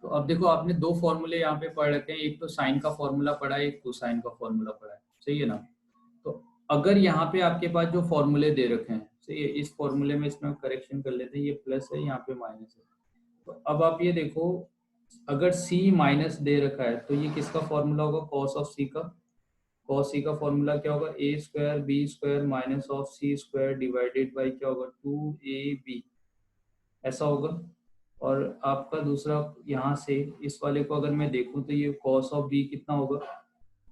तो अब देखो आपने दो फॉर्मूले यहाँ पे पढ़ रखे हैं, एक तो साइन का फॉर्मूला पढ़ा है, एक कोसाइन का फॉर्मूला पढ़ा है, सही है ना। तो अगर यहाँ पे आपके पास जो फॉर्मूले दे रखे हैं, सही है, इस फॉर्मूले में इसमें करेक्शन कर लेते हैं, ये प्लस है यहाँ पे माइनस है। तो अब आप ये देखो, अगर c माइनस दे रखा है तो ये किसका फॉर्मूला होगा, कॉस ऑफ c का। कॉस c का फॉर्मूला क्या होगा, a square B square minus of c square divided by क्या होगा 2ab, ऐसा होगा। और आपका दूसरा यहाँ से इस वाले को अगर मैं देखूं तो ये कॉस ऑफ b कितना होगा,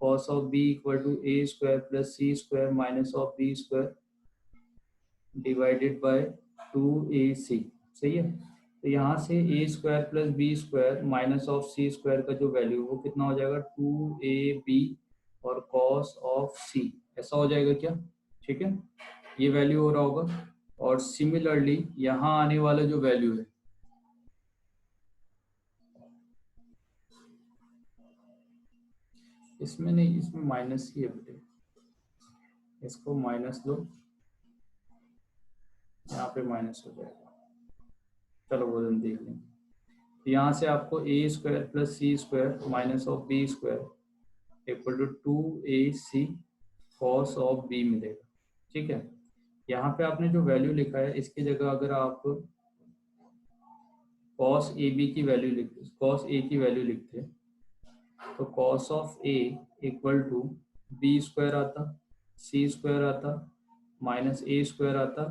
cos of b equal to a square plus c square minus of b square divided by 2ac, सही है। तो यहाँ से a square plus B square minus of c square का जो वैल्यू वो कितना हो जाएगा 2ab और कॉस ऑफ c, ऐसा हो जाएगा क्या, ठीक है, ये वैल्यू हो रहा होगा। और सिमिलरली यहाँ आने वाला जो वैल्यू है, इसमें नहीं, इसमें माइनस ही है बेटे, इसको माइनस लो, यहाँ पे माइनस हो जाएगा, चलो वो हम देख लेंगे। तो यहाँ से आपको a square plus C square minus of B square equal to 2ac cos of b मिलेगा, ठीक है। यहाँ पे आपने जो वैल्यू लिखा है इसकी जगह अगर आप कॉस ए बी की वैल्यू लिखते, कॉस ए की वैल्यू लिखते, तो cos of a equal to B square आता, सी स्क्वायर आता, माइनस ए स्क्वायर आता,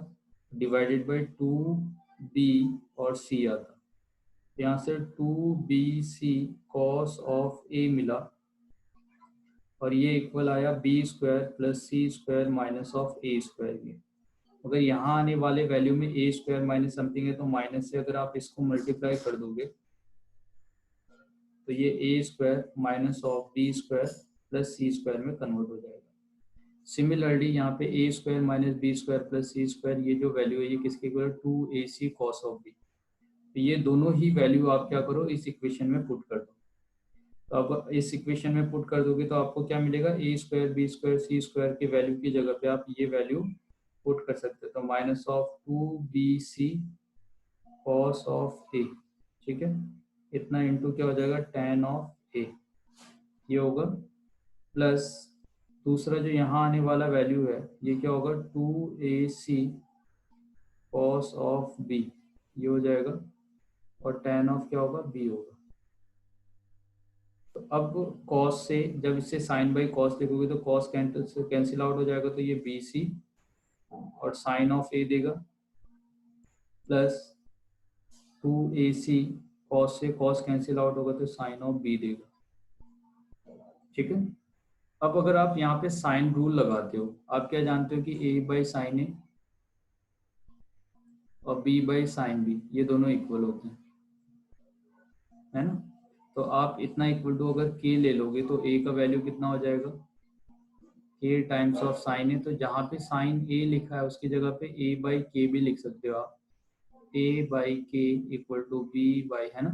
डिवाइडेड बाई 2b और c आता। यहाँ से 2bc कॉस ऑफ a मिला और ये इक्वल आया B square plus C square minus of A square ये। अगर यहाँ आने वाले वैल्यू में ए स्क्वायर माइनस समथिंग है तो माइनस से अगर आप इसको मल्टीप्लाई कर दोगे तो ये a square minus of B square plus C square में कन्वर्ट हो जाएगा। सिमिलरली यहाँ पे a square minus b square plus C square ये जो वैल्यू है ये किसके इक्वल है 2ac कॉस ऑफ बी। तो ये दोनों ही वैल्यू आप क्या करो इस इक्वेशन में पुट कर दो। तो अब इस इक्वेशन में पुट कर दोगे तो आपको क्या मिलेगा, ए स्क्वायर बी स्क्वायर सी स्क्वायर की वैल्यू की जगह पे आप ये वैल्यू पुट कर सकते हो। तो minus of 2bc cos of a, ठीक है, इतना इंटू क्या हो जाएगा tan ऑफ ए, ये होगा प्लस दूसरा जो यहाँ आने वाला वैल्यू है ये क्या होगा 2ac कॉस ऑफ बी, ये हो जाएगा और tan ऑफ क्या होगा b होगा। तो अब कॉस से जब इससे साइन बाई कॉस लिखोगे तो कॉस कैंसिल आउट हो जाएगा, तो ये bc और साइन ऑफ a देगा प्लस 2ac कॉस से कॉस कैंसिल आउट होगा तो साइन ऑफ b देगा, ठीक है। अब अगर आप यहाँ पे साइन रूल लगाते हो, आप क्या जानते हो कि a बाई साइन ए और b बाई साइन बी ये दोनों इक्वल होते हैं, है ना। तो आप इतना इक्वल टू अगर k ले लोगे तो a का वैल्यू कितना हो जाएगा, k टाइम्स ऑफ साइन ए। तो जहाँ पे साइन a लिखा है उसकी जगह पे a बाई के भी लिख सकते हो आप, a बाई के इक्वल टू b बाई, है ना,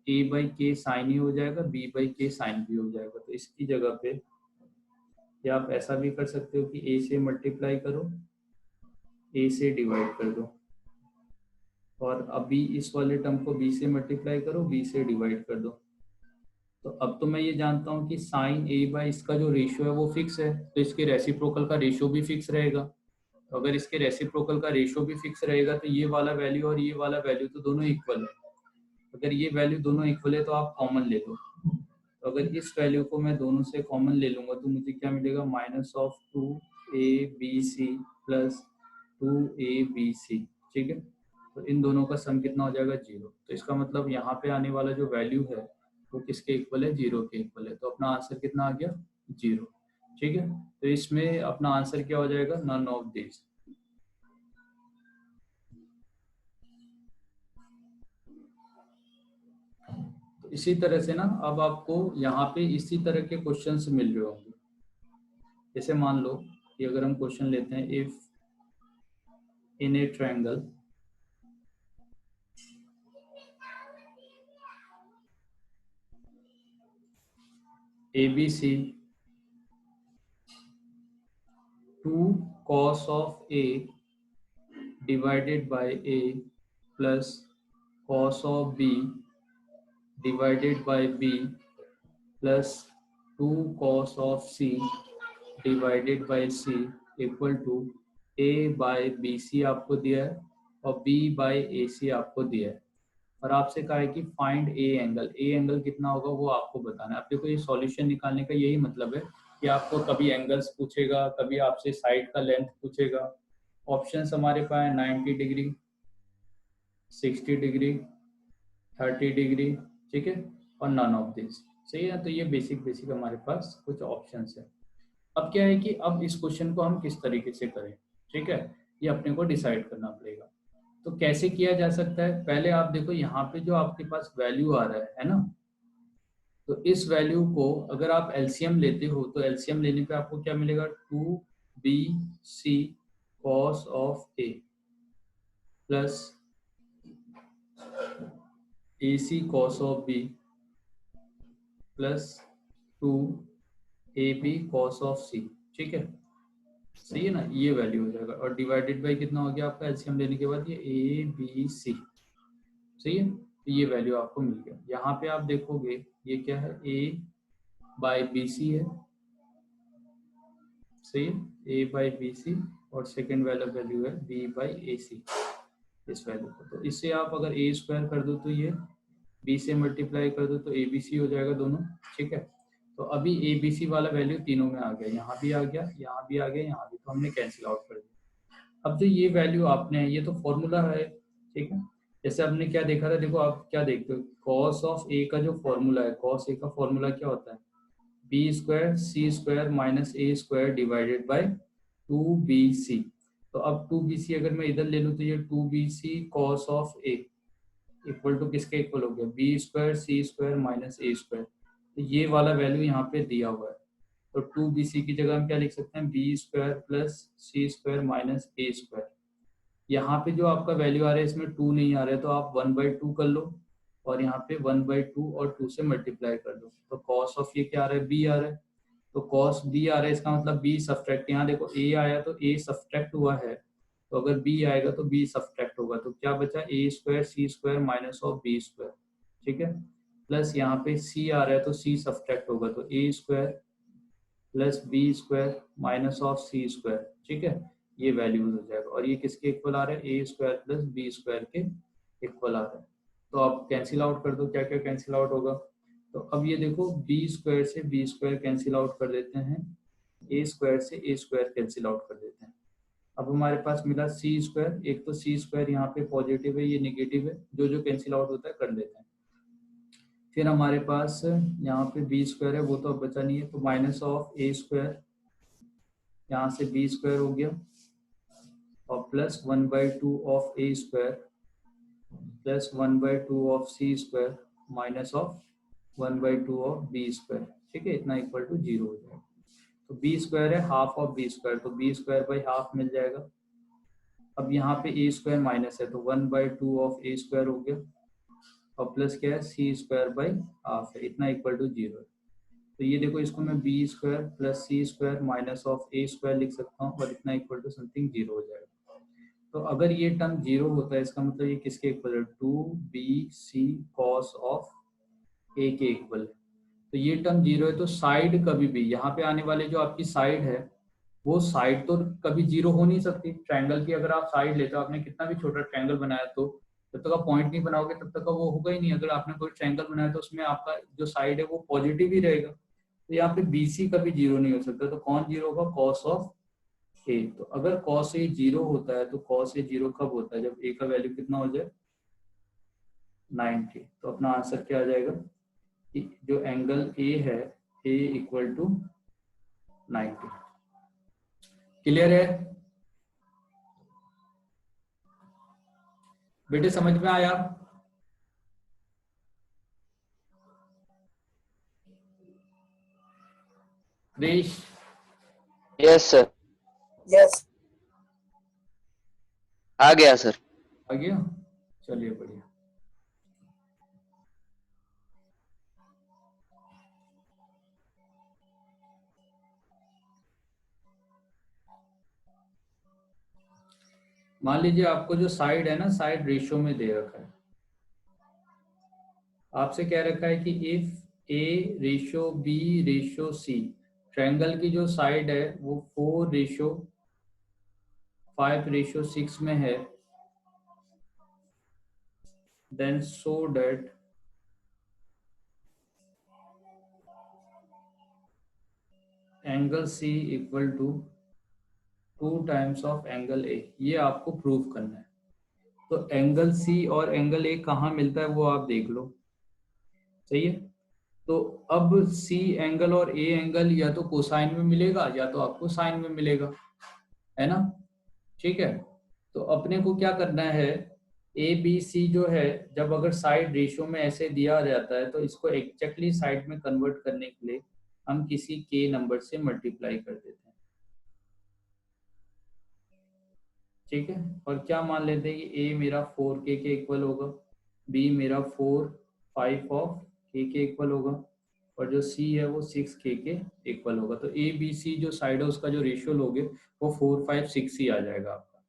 a बाई के साइन ही हो जाएगा, b बाई के साइन भी हो जाएगा। तो इसकी जगह पे या आप ऐसा भी कर सकते हो कि a से मल्टीप्लाई करो, a से डिवाइड कर दो, और अभी इस वाले टर्म को b से मल्टीप्लाई करो, b से डिवाइड कर दो। तो अब तो मैं ये जानता हूँ कि साइन a बाई इसका जो रेशियो है वो फिक्स है, तो इसके रेसिप्रोकल का रेशियो भी फिक्स रहेगा। तो अगर इसके रेसिप्रोकल का रेशियो भी फिक्स रहेगा तो ये वाला वैल्यू और ये वाला वैल्यू तो दोनों इक्वल है। अगर ये वैल्यू दोनों इक्वल है तो आप कॉमन ले लो। तो अगर इस वैल्यू को मैं दोनों से कॉमन ले लूंगा तो मुझे क्या मिलेगा, minus of 2abc plus 2abc, ठीक है। तो इन दोनों का सम कितना हो जाएगा 0। तो इसका मतलब यहाँ पे आने वाला जो वैल्यू है वो किसके इक्वल है, 0 के इक्वल है। तो अपना आंसर कितना आ गया, 0, ठीक है। तो इसमें अपना आंसर क्या हो जाएगा, नन ऑफ दिस। तो इसी तरह से ना अब आपको यहाँ पे इसी तरह के क्वेश्चंस मिल रहे होंगे। जैसे मान लो कि अगर हम क्वेश्चन लेते हैं, if in a triangle ABC 2 cos of A divided by A plus cos of B divided by B plus 2 cos of C divided by C equal to A by B C आपको दिया है और B bye ए सी आपको दिया है, और आपसे कहा है कि फाइंड ए एंगल कितना होगा वो आपको बताना है। अब देखो ये सॉल्यूशन निकालने का यही मतलब है कि आपको कभी एंगल्स पूछेगा, कभी आपसे साइड का लेंथ पूछेगा। ऑप्शंस हमारे पास है 90 डिग्री, 60 डिग्री, 30 डिग्री, ठीक है, और नन ऑफ दिस। सही है, तो ये बेसिक हमारे पास कुछ ऑप्शंस है। अब क्या है कि अब इस क्वेश्चन को हम किस तरीके से करें, ठीक है, ये अपने को डिसाइड करना पड़ेगा। तो कैसे किया जा सकता है, पहले आप देखो यहाँ पे जो आपके पास वैल्यू आ रहा है ना, तो इस वैल्यू को अगर आप एलसीएम लेते हो तो एलसीएम लेने पे आपको क्या मिलेगा, 2bc cos of a plus ac cos of B plus 2ab cos of सी, ठीक है, सही है ना, ये वैल्यू हो जाएगा। और डिवाइडेड बाई कितना हो गया आपका एलसीएम लेने के बाद, ये ए बी सी, सही है, तो ये वैल्यू आपको मिल गया। यहाँ पे आप देखोगे ये क्या है, ए बाई बी सी है, सही है, ए बाई बी सी, और सेकेंड वाला वैल्यू है बी बाई ए सी, इस वैल्यू को। तो इससे आप अगर ए स्क्वायर कर दो तो ये बी से मल्टीप्लाई कर दो तो ए बी सी हो जाएगा दोनों, ठीक है। तो अभी ए बी सी वाला वैल्यू तीनों में आ गया, यहाँ भी आ गया, यहाँ भी आ गया, यहाँ भी, तो हमने कैंसिल आउट कर दिया। अब जो ये वैल्यू आपने, ये तो फॉर्मूला है, ठीक है, जैसे हमने क्या देखा था, देखो आप क्या देखते हो, कॉस ऑफ ए का जो फॉर्मूला है, कॉस ए का फॉर्मूला क्या होता है, B square C square minus A square divided by 2bc। तो अब 2bc अगर मैं इधर ले लूँ तो ये 2bc cos of A equal to किसके इक्वल हो गया, B square C square minus A square. तो ये वाला वैल्यू यहाँ पे दिया हुआ है, तो 2bc की जगह हम क्या लिख सकते हैं, B square plus C square minus A square. यहाँ पे जो आपका वैल्यू आ रहा है इसमें 2 नहीं आ रहा है, तो आप 1/2 कर लो, और यहाँ पे 1/2 और 2 से मल्टीप्लाई कर दो, तो कॉस ऑफ ये क्या आ रहा है, बी आ रहा है, तो कॉस बी आ रहा है, इसका मतलब बी सब्ट्रैक्ट, यहाँ देखो ए आया तो ए सब्ट्रैक्ट हुआ है, तो अगर बी आएगा तो बी सब्ट्रैक्ट होगा, तो क्या बचा, a square C square minus of B square, ठीक है, प्लस यहाँ पे सी आ रहा है तो सी सब्ट्रैक्ट होगा, तो a square plus B square minus of C square, ठीक है, ये वैल्यूज हो जाएगा। और ये किसके इक्वल आ रहा है, ए स्क्वायर प्लस बी स्क्वायर के इक्वल आ रहा है। तो आप कैंसिल आउट कर दो, क्या क्या कैंसिल आउट होगा, तो अब ये देखो बी स्क्वायर से बी स्क्वायर कैंसिल आउट कर देते हैं, ए स्क्वायर से ए स्क्वायर कैंसिल आउट कर देते हैं। अब हमारे पास मिला सी स्क्वायर, एक तो सी स्क्वायर यहाँ पे पॉजिटिव है, ये नेगेटिव है, जो जो कैंसिल आउट होता है कर लेते हैं। फिर हमारे पास यहाँ पे बी स्क्वायर है, वो तो अब बचा नहीं है, तो माइनस ऑफ ए स्क्वायर, यहाँ से बी स्क्वायर हो गया, और plus 1/2 of A square plus 1/2 of C square minus of 1/2 of B square, ठीक है, इतना इक्वल टू 0 हो जाएगा। तो बी स्क्वायर है हाफ ऑफ बी स्क्वायर, तो बी स्क्वायर बाई हाफ मिल जाएगा। अब यहाँ पे ए स्क्वायर माइनस है तो 1/2 ऑफ ए स्क्वायर हो गया, और प्लस क्या है, सी स्क्वायर बाई हाफ है, इतना इक्वल टू 0 है। तो ये देखो, इसको मैं B square plus C square minus of A square लिख सकता हूँ, और इतना इक्वल टू समथिंग 0 हो जाएगा। तो अगर ये टर्म 0 होता है इसका मतलब ये किसके इक्वल है, 2bc कॉस ऑफ ए के इक्वल है। तो ये टर्म 0 है, तो साइड कभी भी यहाँ पे आने वाले जो आपकी साइड है, वो साइड तो कभी 0 हो नहीं सकती। ट्रायंगल की अगर आप साइड लेते हो, आपने कितना भी छोटा ट्रायंगल बनाया, तो जब तक आप पॉइंट नहीं बनाओगे तब तक वो होगा ही नहीं। अगर आपने कोई ट्रायंगल बनाया तो उसमें आपका जो साइड है वो पॉजिटिव ही रहेगा, तो यहाँ पे BC कभी 0 नहीं हो सकता। तो कौन 0 होगा, कॉस ऑफ ए। तो अगर कॉस ए 0 होता है तो कॉस ए 0 कब होता है, जब ए का वैल्यू कितना हो जाए, 90। तो अपना आंसर क्या आ जाएगा कि जो एंगल ए है, ए इक्वल टू 90। क्लियर है बेटे, समझ में आया? क्रिश? Yes sir. यस आ गया सर। आ गया, चलिए बढ़िया। मान लीजिए आपको जो साइड है ना, साइड रेशियो में दे रखा है, आपसे कह रखा है कि if A ratio B ratio C, triangle की जो साइड है वो 4:5:6 में है, then so that angle C equal to 2 times of angle A. ये आपको प्रूव करना है। तो एंगल सी और एंगल ए कहाँ मिलता है वो आप देख लो, सही है। तो अब सी एंगल और ए एंगल या तो कोसाइन में मिलेगा या तो आपको साइन में मिलेगा, है ना, ठीक है। तो अपने को क्या करना है, ए बी सी जो है, जब अगर साइड रेशियो में ऐसे दिया जाता है तो इसको एग्जैक्टली साइड में कन्वर्ट करने के लिए हम किसी के नंबर से मल्टीप्लाई कर देते हैं, ठीक है। और क्या मान लेते हैं कि ए मेरा 4k के इक्वल होगा, बी मेरा 4/5 ऑफ के इक्वल होगा, और जो सी है वो 6k के इक्वल होगा। तो ए बी सी जो साइड है उसका जो रेशियो लोगे वो 4/5/6 ही आ जाएगा आपका।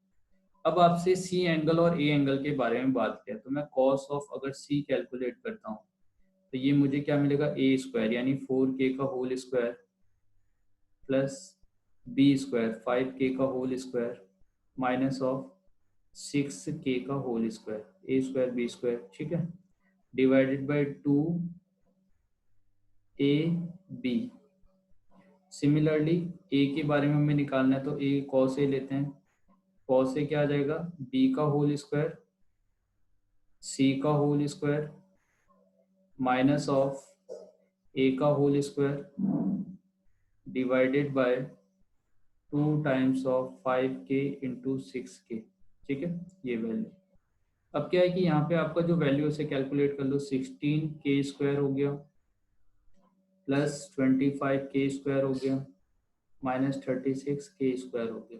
अब आपसे सी एंगल और ए एंगल के बारे में बात किया, तो मैं कॉस ऑफ अगर सी कैलकुलेट करता हूँ तो ये मुझे क्या मिलेगा, ए स्क्वायर यानी 4k का whole square plus B square 5k का whole square minus of 6k का whole square, a square B square, ठीक है, divided by 2 a b. Similarly a के बारे में हमें निकालना है तो ए कॉस ए लेते हैं, कॉस ए क्या आ जाएगा, बी का होल स्क्वायर सी का whole square minus of A का whole square divided by 2 times of 5k into 6k, ठीक है, ये वैल्यू। अब क्या है कि यहाँ पे आपका जो वैल्यू है कैलकुलेट कर लो, 16k स्क्वायर हो गया प्लस 25k स्क्वायर हो गया माइनस 36k स्क्वायर हो गया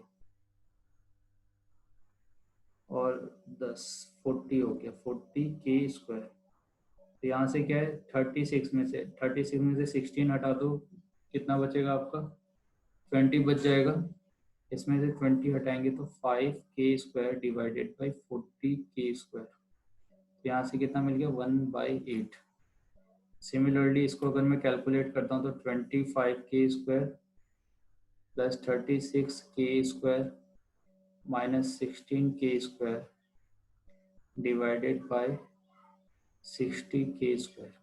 और 40 हो गया 40k स्क्वायर। तो यहाँ से क्या है 36 में से 16 हटा दो, कितना बचेगा आपका, 20 बच जाएगा। इसमें से 20 हटाएंगे तो 5k square divided by 40k square, तो यहाँ से कितना मिल गया 1/8। सिमिलरली इसको अगर मैं कैलकुलेट करता हूँ तो 25k square plus 36k square minus 16k square divided bye 60k square.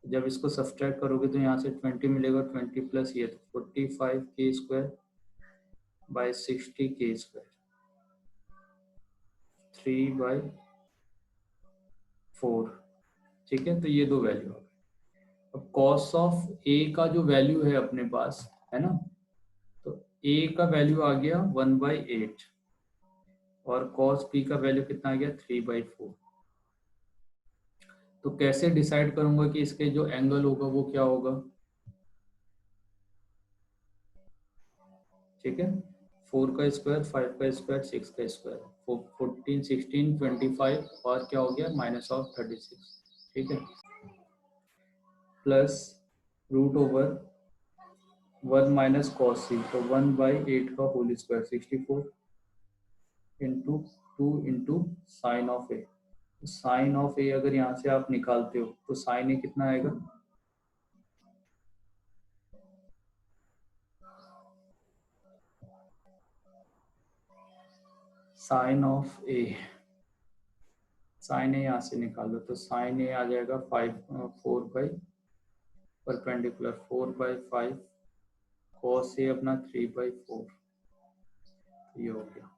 जब इसको सब्सट्रैक्ट करोगे तो यहाँ से 20 मिलेगा, 20 प्लस ये तो 45k square by 60k square 3/4, ठीक है। तो ये दो वैल्यू आ गई। अब कॉस ऑफ ए का जो वैल्यू है अपने पास, है ना, तो ए का वैल्यू आ गया 1/8 और कॉस बी का वैल्यू कितना आ गया 3/4। तो कैसे डिसाइड करूंगा कि इसके जो एंगल होगा वो क्या होगा, ठीक है, 4 का स्क्वायर 5 का स्क्वायर 6 का स्क्वायर 14 16 25 और क्या हो गया माइनस ऑफ 36, ठीक है, plus root over 1 minus cos c, तो 1/8 का whole square 64 into 2 into sine of a. Sine of a अगर यहाँ से आप निकालते हो तो साइन ए कितना आएगा, साइन ऑफ ए, साइन ए यहाँ से निकाल दो तो साइन ए आ जाएगा 4 परपेंडिकुलर 4/5 कॉस ए अपना 3/4, ये हो गया।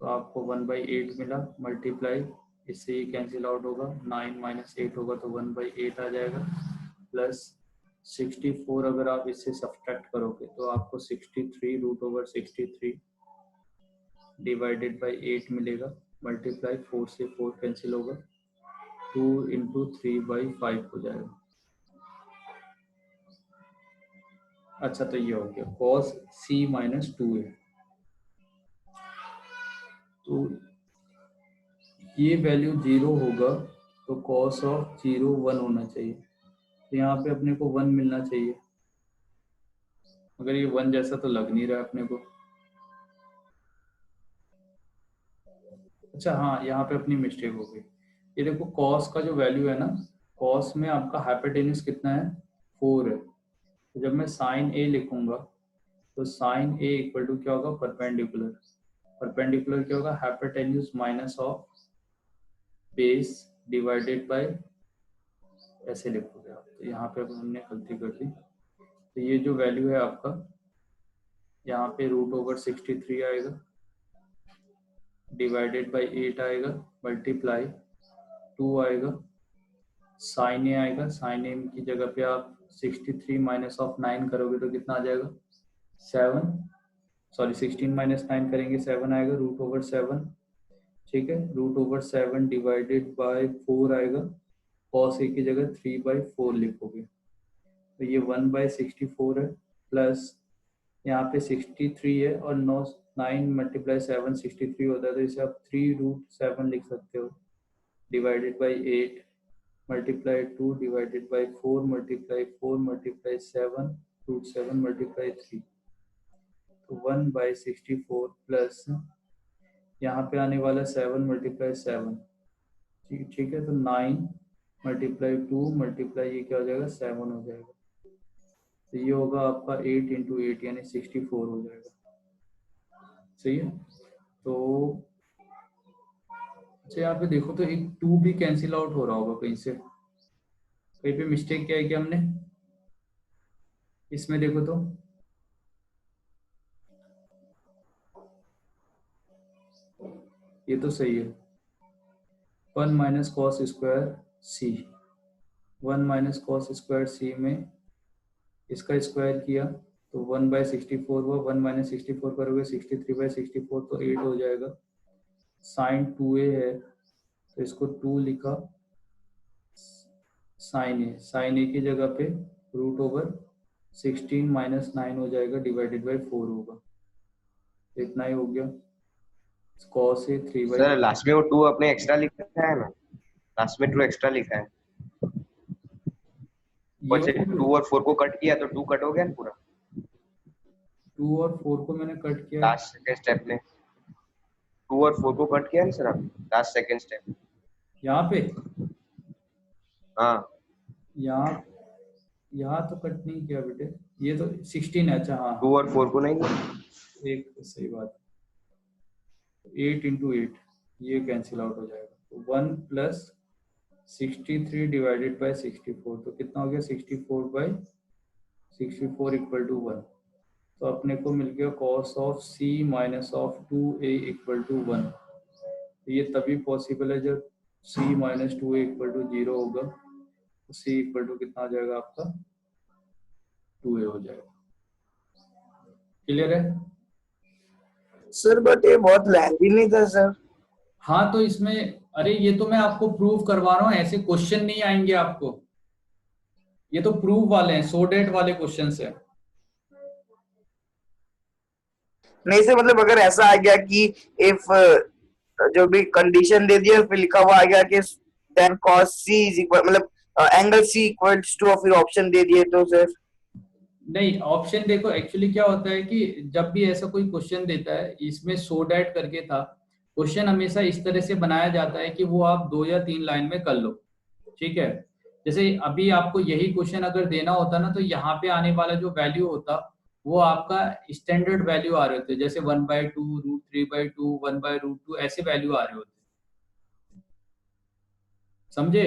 तो आपको 1/8 मिला, मल्टीप्लाई इससे ये कैंसिल आउट होगा, 9 माइनस 8 होगा तो 1/8 आ जाएगा, प्लस 64 अगर आप इससे सब्सट्रैक्ट करोगे तो आपको 63 रूट ओवर 63 डिवाइडेड बाई 8 मिलेगा, मल्टीप्लाई 4 से 4 कैंसिल होगा, 2 इंटू 3/5 हो जाएगा। अच्छा तो ये हो गया cos c माइनस 2a। तो ये वैल्यू 0 होगा तो cos ऑफ 0 1 होना चाहिए, तो यहाँ पे अपने को 1 मिलना चाहिए, मगर ये 1 जैसा तो लग नहीं रहा अपने को। अच्छा हाँ, यहाँ पे अपनी मिस्टेक हो गई, ये देखो कॉस का जो वैल्यू है ना, कॉस में आपका हाइपोटेन्यूज कितना है, 4 है। तो जब मैं साइन ए लिखूंगा तो साइन ए इक्वल टू क्या होगा, परपेंडिकुलर। परपेंडिकुलर क्या होगा, hypotenuse minus of base divided by, ऐसे लिखोगे आप। तो यहाँ पे अब हमने गलती कर दी। तो ये जो वैल्यू है आपका, यहाँ पे √63 आएगा, डिवाइडेड बाय 8 आएगा, मल्टीप्लाई 2 आएगा, साइन ए आएगा। साइन ए की जगह पे आप 63 माइनस ऑफ 9 करोगे तो कितना आ जाएगा, 7। सॉरी 16 माइनस 9 करेंगे 7 आएगा, √7। ठीक है, √7 डिवाइडेड बाय 4 आएगा, कॉस ए की जगह 3/4 लिखोगे। तो ये 1/64 है, प्लस यहाँ पे 63 है और 9 मल्टीप्लाई 7 63 होता है, तो इसे आप 3√7 लिख सकते हो, divided by 8 multiply 2 divided by 4 multiply 4 multiply 7 √7 multiply 3, तो 1/64 प्लस यहाँ पे आने वाला 7 मल्टीप्लाई 7, ठीक है, तो 9 मल्टीप्लाई 2 मल्टीप्लाई ये क्या हो जाएगा, 7 हो जाएगा। तो ये होगा आपका 8 × 8 यानी 64 हो जाएगा। सही है। तो अच्छा यहाँ पे देखो तो एक 2 भी कैंसिल आउट हो रहा होगा कहीं से, कहीं पे मिस्टेक क्या है क्या हमने इसमें, देखो तो ये तो सही है। 1 माइनस कॉस स्क्वायर सी, 1 माइनस कॉस स्क्वायर सी में इसका स्क्वायर किया तो 1/64 हुआ, 1 माइनस 64 करोगे 63/64 तो 8 हो जाएगा। साइन 2a है तो इसको 2 लिखा, साइन ए की जगह पे √16 माइनस 9 हो जाएगा, डिवाइडेड बाई 4 होगा। इतना ही हो गया। कॉस ए 3/, सर लास्ट में वो 2 अपने एक्स्ट्रा लिखा है ना, लास्ट में 2 एक्स्ट्रा लिखा है, ये और से 2 और 4 को कट किया तो 2 कट हो गया ना पूरा, 2 और 4 को मैंने कट किया लास्ट सेकंड स्टेप में 2 और 4 को कट किया ना सर आप, लास्ट सेकंड स्टेप। यहाँ पे, हाँ यहाँ यहाँ तो कट नहीं किया बेटे, ये तो 16 है। अच्छा हाँ 2 और 4 को नहीं, एक सही बात, 8 × 8 ये कैंसिल आउट हो जाएगा, तो 1 प्लस 63 डिवाइडेड बाई 64, तो कितना हो गया 64/64 इक्वल टू 1। तो अपने को मिल गया cos of c minus of 2a equal to 1। ये तभी पॉसिबल है जब c minus 2a equal to 0 होगा, तो c इक्वल टू कितना आ जाएगा आपका 2a हो जाएगा। क्लियर है सर? बट ये बहुत लेंथी नहीं था सर? हाँ तो इसमें, अरे ये तो मैं आपको प्रूव करवा रहा हूँ, ऐसे क्वेश्चन नहीं आएंगे आपको, ये तो प्रूव वाले हैं, सो डेट वाले क्वेश्चन है। नहीं सर, मतलब अगर ऐसा आ गया कि इफ जो भी कंडीशन दे दिया फिर लिखा हुआ आ गया कि then cos c is equal, मतलब एंगल c इक्वल्स टू, और फिर ऑप्शन दे दिए तो सर? नहीं, ऑप्शन देखो एक्चुअली क्या होता है कि जब भी ऐसा कोई क्वेश्चन देता है, इसमें सो डैट करके था, क्वेश्चन हमेशा इस तरह से बनाया जाता है कि वो आप 2 या 3 लाइन में कर लो। ठीक है, जैसे अभी आपको यही क्वेश्चन अगर देना होता ना, तो यहाँ पे आने वाला जो वैल्यू होता वो आपका स्टैंडर्ड वैल्यू आ रहे होते, जैसे 1/2 √3/2 1/√2 ऐसे वैल्यू आ रहे होते, समझे?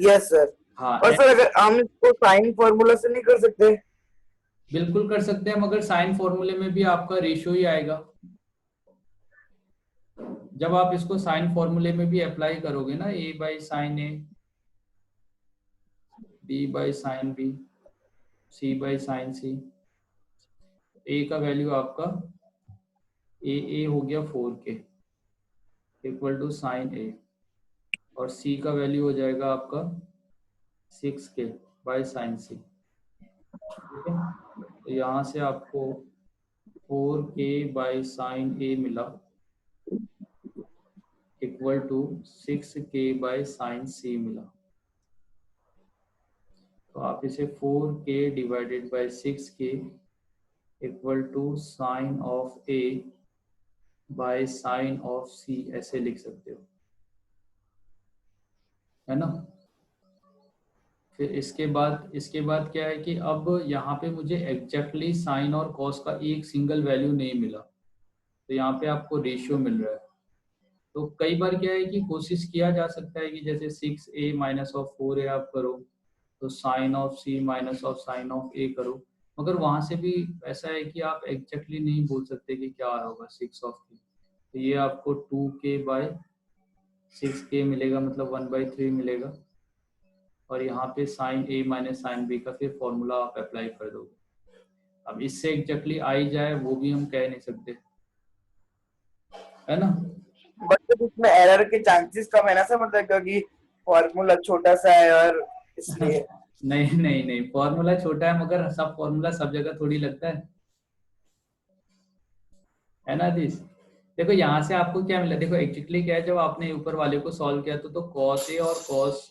Yes sir. हाँ और सर अगर हम इसको साइन फॉर्मूला से नहीं कर सकते? बिल्कुल कर सकते हैं, मगर साइन फॉर्मूले में भी आपका रेशियो ही आएगा। जब आप इसको साइन फॉर्मूले में भी अप्लाई करोगे ना, a/sin a, b/sin b, c/sin c, a का वैल्यू आपका a हो गया 4k equal to sine a, और c का वैल्यू हो जाएगा आपका 6k/sin c। ठीक है, तो यहाँ से आपको 4k/sin a मिला इक्वल टू 6k/sin c मिला। तो आप इसे 4k divided by 6k equal to sine of a by sine of c ऐसे लिख सकते हो। है ना। फिर इसके बाद क्या है कि अब यहाँ पे मुझे एग्जैक्टली साइन और कॉस का एक सिंगल वैल्यू नहीं मिला, तो यहाँ पे आपको रेशियो मिल रहा है। तो कई बार क्या है कि कोशिश किया जा सकता है कि जैसे 6a माइनस ऑफ 4a आप करो, तो sine of c minus of sine of a करो, मगर वहां से भी ऐसा है कि आप एग्जैक्टली नहीं बोल सकते कि क्या होगा 6 ऑफ k। तो ये आपको 2k बाय 6k मिलेगा, मतलब 1/3 मिलेगा। और यहाँ पे sine a minus sine b का फिर फॉर्मूला आप अप्लाई कर दोगे। अब इससे एग्जैक्टली आई जाए वो भी हम कह नहीं सकते, है ना। बट इसमें एरर के चांसेस कम है ना सर, मतलब क्योंकि फॉर्मूला छोटा सा है और इसलिए। नहीं नहीं नहीं, फॉर्मूला छोटा है मगर सब फॉर्मूला सब जगह थोड़ी लगता है ना दिस। देखो यहाँ से आपको क्या मिला, देखो एक्चुअली क्या है, जब आपने ऊपर वाले को सॉल्व किया तो cos a और cos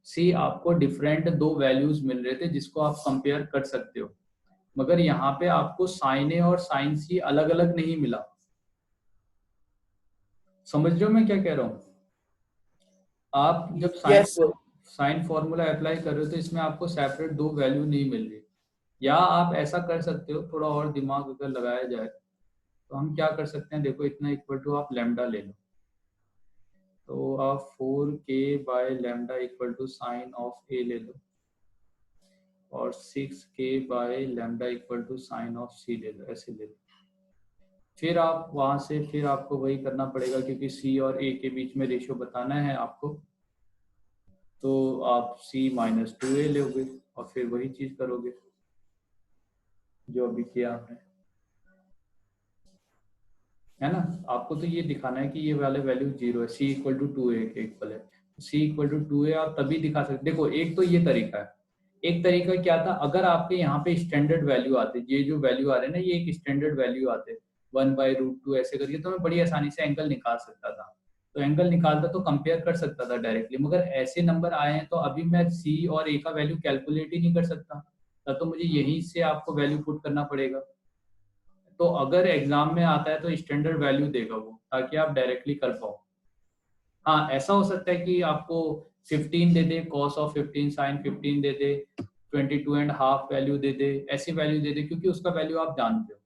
c आपको डिफरेंट दो वैल्यूज मिल रहे थे जिसको आप कंपेयर कर सकते हो, मगर यहाँ पे आपको sin a और sin c अलग अलग नहीं मिला। समझ रहे हो मैं क्या कह रहा हूँ। आप जब yes sir. Sine formula apply कर रहे हो तो इसमें आपको सेपरेट दो वैल्यू नहीं मिल रही। या आप ऐसा कर सकते हो, थोड़ा और दिमाग अगर लगाया जाए तो हम क्या कर सकते हैं, देखो इतना इक्वल टू आप लैम्डा ले लो, तो आप 4k by lambda equal to sine of a ले लो, और 6k by lambda equal to sine of c ले लो, ऐसे ले लो। फिर आप वहां से फिर आपको वही करना पड़ेगा क्योंकि c और a के बीच में रेशियो बताना है आपको, तो आप c माइनस 2a लोगे और फिर वही चीज करोगे जो अभी किया आपने, है ना। आपको तो ये दिखाना है कि ये वाले वैल्यू 0 है, c इक्वल टू 2a के इक्वल है। c इक्वल टू 2a आप तभी दिखा सकते। देखो एक तो ये तरीका है, एक तरीका क्या था, अगर आपके यहाँ पे स्टैंडर्ड वैल्यू आते, ये जो वैल्यू आ रहे हैं ना, ये एक स्टैंडर्ड वैल्यू आते 1/√2 ऐसे करके, तो मैं बड़ी आसानी से एंगल निकाल सकता था। तो एंगल निकालता तो कंपेयर कर सकता था डायरेक्टली, मगर ऐसे नंबर आए हैं तो अभी मैं c और a का वैल्यू कैलकुलेट ही नहीं कर सकता, तब तो मुझे यहीं से आपको वैल्यू पुट करना पड़ेगा। तो अगर एग्जाम में आता है तो स्टैंडर्ड वैल्यू देगा वो, ताकि आप डायरेक्टली कर पाओ। हाँ ऐसा हो सकता है कि आपको 15 दे दे, cos ऑफ 15 sin 15 दे दे, 22.5 वैल्यू दे दे, ऐसी वैल्यू दे दे क्योंकि उसका वैल्यू आप जानते हो,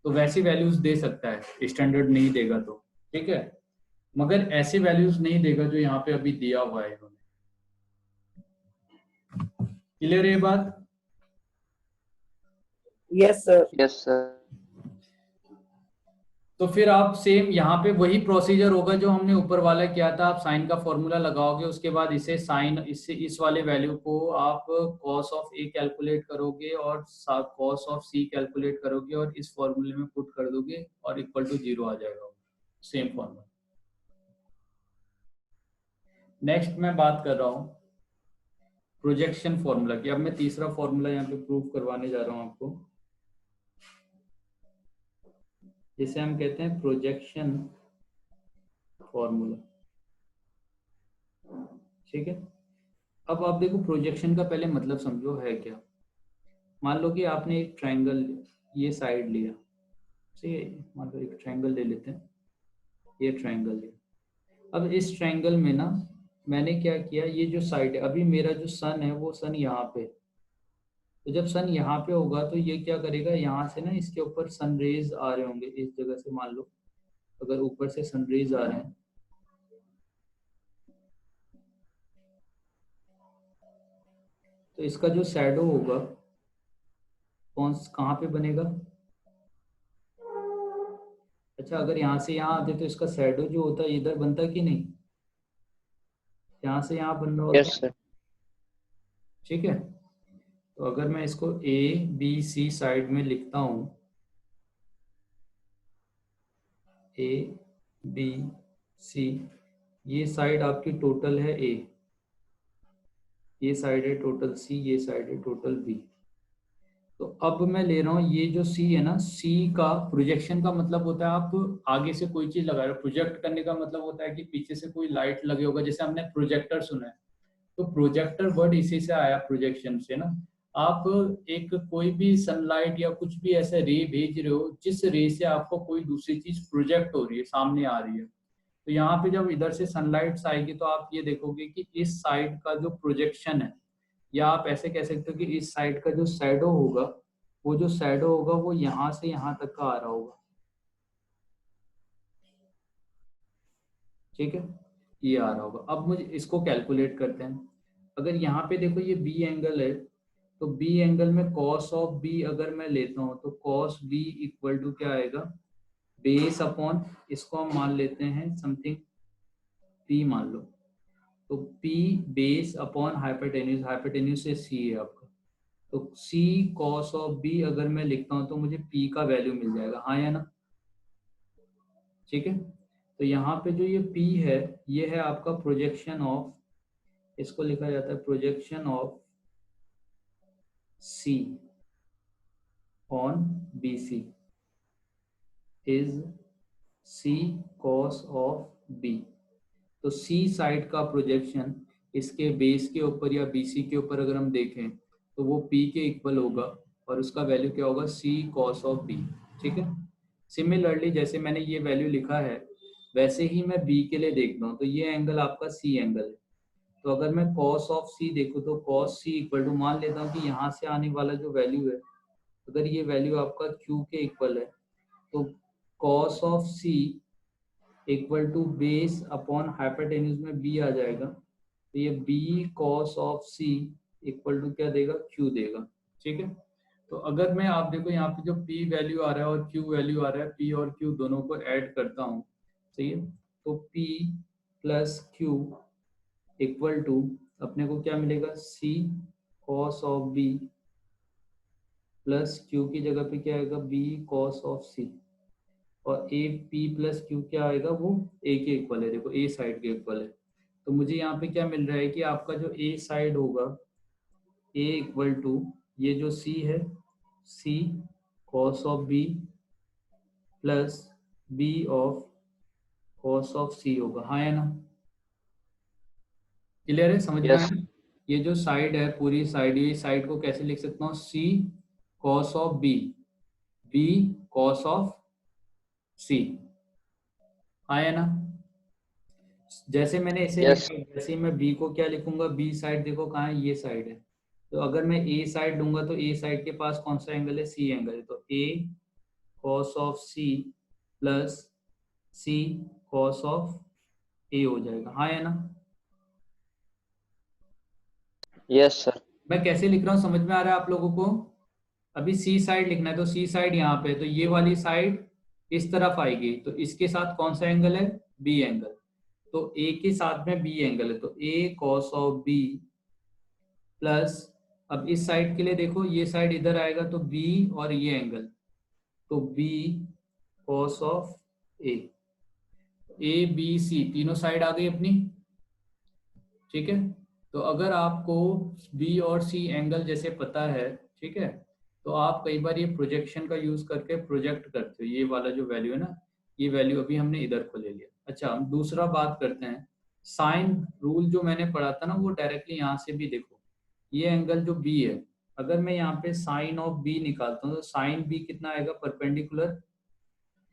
तो वैसी वैल्यूज दे सकता है, स्टैंडर्ड नहीं देगा तो, ठीक है। मगर ऐसी वैल्यूज नहीं देगा जो यहाँ पे अभी दिया हुआ है इन्होंने। क्लियर ये बात। Yes sir. Yes sir. तो फिर आप सेम यहाँ पे वही प्रोसीजर होगा जो हमने ऊपर वाला किया था, आप साइन का फॉर्मूला लगाओगे, उसके बाद इसे साइन इससे इस वाले वैल्यू को आप cos ऑफ a कैलकुलेट करोगे और cos ऑफ c कैलकुलेट करोगे और इस फॉर्मूले में पुट कर दोगे और इक्वल टू 0 आ जाएगा, सेम फॉर्मूला। नेक्स्ट मैं बात कर रहा हूँ प्रोजेक्शन फॉर्मूला की। अब मैं तीसरा फॉर्मूला यहाँ पे प्रूव करवाने जा रहा हूँ आपको, जिसे हम कहते हैं प्रोजेक्शन फॉर्मूला, ठीक है। अब आप देखो प्रोजेक्शन का पहले मतलब समझो है क्या। मान लो कि आपने एक ट्रायंगल ये साइड लिया, ठीक है, मान लो एक ट्रायंगल ले लेते हैं, ये ट्रायंगल लिया। अब इस ट्रायंगल में ना मैंने क्या किया, ये जो साइड है, अभी मेरा जो सन है वो सन यहाँ पे, तो जब सन यहाँ पे होगा तो ये क्या करेगा, यहाँ से ना इसके ऊपर सन रेज आ रहे होंगे इस जगह से, मान लो अगर ऊपर से सन रेज आ रहे हैं तो इसका जो शैडो होगा कहाँ पे बनेगा। अच्छा अगर यहाँ से यहाँ आते तो इसका शैडो जो होता है इधर बनता कि नहीं, यहाँ से यहाँ बन रहा यस होता, सर। ठीक है। तो अगर मैं इसको ए बी सी साइड में लिखता हूँ, ए बी सी, ये साइड आपकी टोटल है ए, ये साइड है टोटल सी, ये साइड है टोटल बी। तो अब मैं ले रहा हूँ ये जो सी है ना, सी का प्रोजेक्शन का मतलब होता है आप आगे से कोई चीज लगा रहे हो, प्रोजेक्ट करने का मतलब होता है कि पीछे से कोई लाइट लगे होगा, जैसे हमने प्रोजेक्टर सुना है, तो प्रोजेक्टर वर्ड इसी से आया, प्रोजेक्शन से ना। आप एक कोई भी सनलाइट या कुछ भी ऐसे रे भेज रहे हो जिस रे से आपको कोई दूसरी चीज प्रोजेक्ट हो रही है, सामने आ रही है, तो यहाँ पे जब इधर से सनलाइट आएगी तो आप ये देखोगे कि इस साइड का जो प्रोजेक्शन है, या आप ऐसे कह सकते हो कि इस साइड का जो शैडो होगा, वो जो शैडो होगा वो यहाँ से यहाँ तक का आ रहा होगा। ठीक है, ये आ रहा होगा। अब मुझे इसको कैलकुलेट करते हैं। अगर यहाँ पे देखो ये बी एंगल है, तो बी एंगल में कॉस ऑफ बी अगर मैं लेता हूँ तो कॉस बी इक्वल टू क्या आएगा, बेस अपॉन, इसको हम मान लेते हैं समथिंग पी मान लो, तो P base upon hypotenuse, hypotenuse से सी है आपका, तो सी कॉस ऑफ बी अगर मैं लिखता हूँ तो मुझे पी का वैल्यू मिल जाएगा, हाँ या ना। ठीक है, तो यहाँ पे जो ये P है, ये है आपका प्रोजेक्शन ऑफ, इसको लिखा जाता है projection of C on BC is C cos of B। तो C साइड का प्रोजेक्शन इसके बेस के ऊपर या BC के ऊपर अगर हम देखें तो वो P के इक्वल होगा, और उसका वैल्यू क्या होगा, C cos ऑफ B। ठीक है, सिमिलरली जैसे मैंने ये वैल्यू लिखा है वैसे ही मैं B के लिए देखता हूँ, तो ये एंगल आपका C एंगल है। तो अगर मैं cos ऑफ C देखूँ तो cos C इक्वल टू, मान लेता हूँ कि यहाँ से आने वाला जो वैल्यू है, अगर ये वैल्यू आपका Q के इक्वल है, तो cos of C equal to base upon hypotenuse में B आ जाएगा, तो ये B cos of C equal to क्या देगा, Q देगा। ठीक है, तो अगर मैं, आप देखो यहाँ पे जो P वैल्यू आ रहा है और Q वैल्यू आ रहा है, P और Q दोनों को ऐड करता हूँ, सही है, तो P plus Q equal to अपने को क्या मिलेगा, C cos of B plus Q की जगह पे क्या आएगा, B cos ऑफ C, और A P प्लस Q क्या आएगा, वो A के इक्वल है, देखो A साइड के इक्वल है। तो मुझे यहाँ पे क्या मिल रहा है कि आपका जो A साइड होगा, A इक्वल टू ये जो C है, C cos of B plus B of cos of C होगा, हाँ या ना। क्लियर है, समझ में आया। यस ये जो साइड है पूरी साइड, ये साइड को कैसे लिख सकता हूँ, C cos of B, B cos of C, हाँ या ना। जैसे मैंने इसे यस लिखा है, वैसे ही मैं B को क्या लिखूंगा, B साइड देखो कहाँ है, ये साइड है। तो अगर मैं A साइड लूंगा तो A साइड के पास कौन सा एंगल है, C एंगल है, तो A cos of C plus C cos of A हो जाएगा, हाँ या ना। यस सर मैं कैसे लिख रहा हूँ समझ में आ रहा है आप लोगों को। अभी सी साइड लिखना है, तो सी साइड यहाँ पे, तो ये वाली साइड इस तरफ आएगी, तो इसके साथ कौन सा एंगल है, बी एंगल, तो ए के साथ में बी एंगल है, तो ए कॉस ऑफ बी प्लस, अब इस साइड के लिए देखो, ये साइड इधर आएगा तो बी और ये एंगल, तो B cos of A B C तीनों साइड आ गई अपनी। ठीक है, तो अगर आपको बी और सी एंगल जैसे पता है, ठीक है, तो आप कई बार ये प्रोजेक्शन का यूज करके प्रोजेक्ट करते हो, ये वाला जो वैल्यू है ना, ये वैल्यू अभी हमने इधर को ले लिया। अच्छा, हम दूसरा बात करते हैं, साइन रूल जो मैंने पढ़ा था ना, वो डायरेक्टली यहाँ से भी देखो, ये एंगल जो बी है, अगर मैं यहाँ पे साइन ऑफ बी निकालता हूँ तो साइन बी कितना आएगा, परपेंडिकुलर,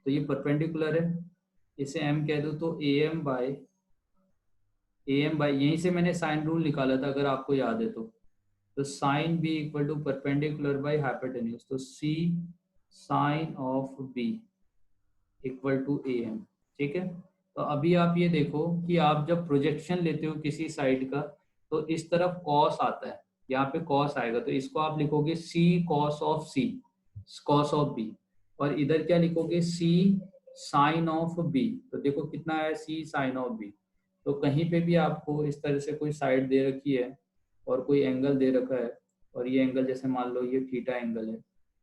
तो ये परपेंडिकुलर है, इसे एम कह दो, तो ए एम बाई, यहीं से मैंने साइन रूल निकाला था अगर आपको याद है तो sine b equal to perpendicular by hypotenuse, तो c sine of b equal to a m. ठीक है, तो अभी आप ये देखो कि आप जब प्रोजेक्शन लेते हो किसी साइड का, तो इस तरफ कॉस आता है, यहाँ पे कॉस आएगा, तो इसको आप लिखोगे c cos of c, cos of B, और इधर क्या लिखोगे, सी साइन ऑफ बी, तो देखो कितना है, सी साइन ऑफ बी। तो कहीं पे भी आपको इस तरह से कोई साइड दे रखी है और कोई एंगल दे रखा है, और ये एंगल जैसे मान लो ये थीटा एंगल है,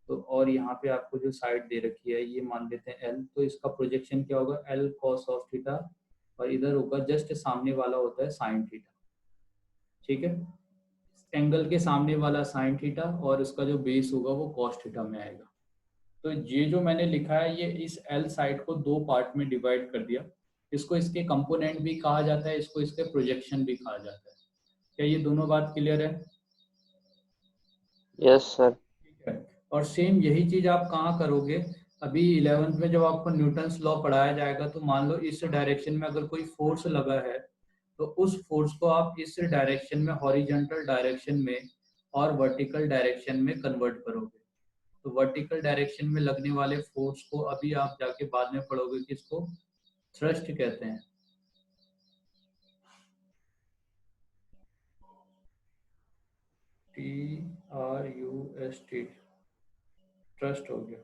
तो और यहाँ पे आपको जो साइड दे रखी है ये मान लेते हैं एल, तो इसका प्रोजेक्शन क्या होगा, एल कॉस ऑफ थीटा, और इधर होगा जस्ट सामने वाला होता है साइन थीटा। ठीक है, एंगल के सामने वाला साइन थीटा और उसका जो बेस होगा वो कॉस थीटा में आएगा। तो ये जो मैंने लिखा है, ये इस एल साइड को दो पार्ट में डिवाइड कर दिया, इसको इसके कंपोनेंट भी कहा जाता है, इसको इसके प्रोजेक्शन भी कहा जाता है। क्या ये दोनों बात क्लियर है? यस सर ठीक है, और सेम यही चीज आप कहाँ करोगे, अभी 11th में जब आपको न्यूटन्स लॉ पढ़ाया जाएगा तो मान लो इस डायरेक्शन में अगर कोई फोर्स लगा है तो उस फोर्स को आप इस डायरेक्शन में, हॉरिजॉन्टल डायरेक्शन में और वर्टिकल डायरेक्शन में कन्वर्ट करोगे। तो वर्टिकल डायरेक्शन में लगने वाले फोर्स को अभी आप जाके बाद में पढ़ोगे कि इसको थ्रस्ट कहते हैं। TRUST, थ्रस्ट हो गया।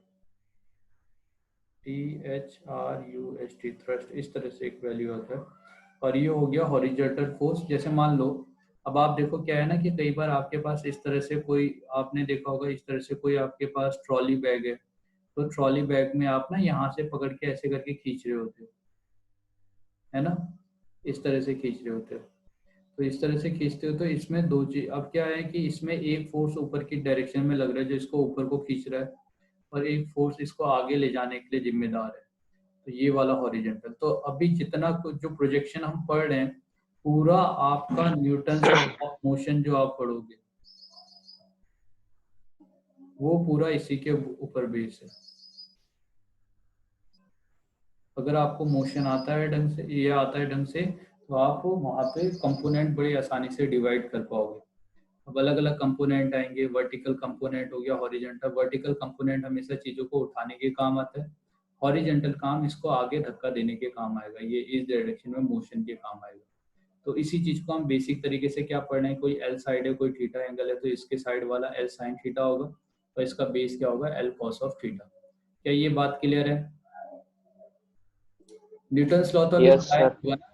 THRUST, थ्रस्ट, इस तरह से एक वैल्यू आता है। और ये हो गया हॉरिजॉन्टल फोर्स। जैसे मान लो अब आप देखो क्या है ना कि कई बार आपके पास इस तरह से कोई, आपने देखा होगा इस तरह से कोई आपके पास ट्रॉली बैग है, तो ट्रॉली बैग में आप ना यहाँ से पकड़ के ऐसे करके खींच रहे होते हो, है ना, इस तरह से खींच रहे होते हो। तो इस तरह से खींचते हो तो इसमें दो चीज, अब क्या है कि इसमें एक फोर्स ऊपर की डायरेक्शन में लग रहा है जो इसको ऊपर को खींच रहा है, और एक फोर्स इसको आगे ले जाने के लिए जिम्मेदार है, तो ये वाला हॉरिजॉन्टल। तो अभी जितना कुछ जो प्रोजेक्शन हम पढ़ रहे हैं पूरा आपका न्यूटन ऑफ मोशन जो आप पढ़ोगे वो पूरा इसी के ऊपर बेस है। अगर आपको मोशन आता है ढंग से, ये आता है ढंग से, तो आप वहाँ पे कंपोनेंट बड़ी आसानी से डिवाइड कर पाओगे। अब अलग अलग कंपोनेंट आएंगे, वर्टिकल कंपोनेंट हो गया, हॉरिजॉन्टल। वर्टिकल कंपोनेंट हमेशा चीजों को उठाने के काम आता है, हॉरिजॉन्टल काम इसको आगे धक्का देने के काम आएगा, ये इस डायरेक्शन में मोशन के काम आएगा। तो इसी चीज को हम बेसिक तरीके से क्या पढ़ रहे हैं, कोई एल साइड है, कोई थीटा एंगल है, तो इसके साइड वाला एल साइन थीटा होगा और इसका बेस क्या होगा, एल कॉस ऑफ थीटा। क्या ये बात क्लियर है? न्यूटन्स लॉ तो अभी यस पढ़ाया सर। हुआ ना?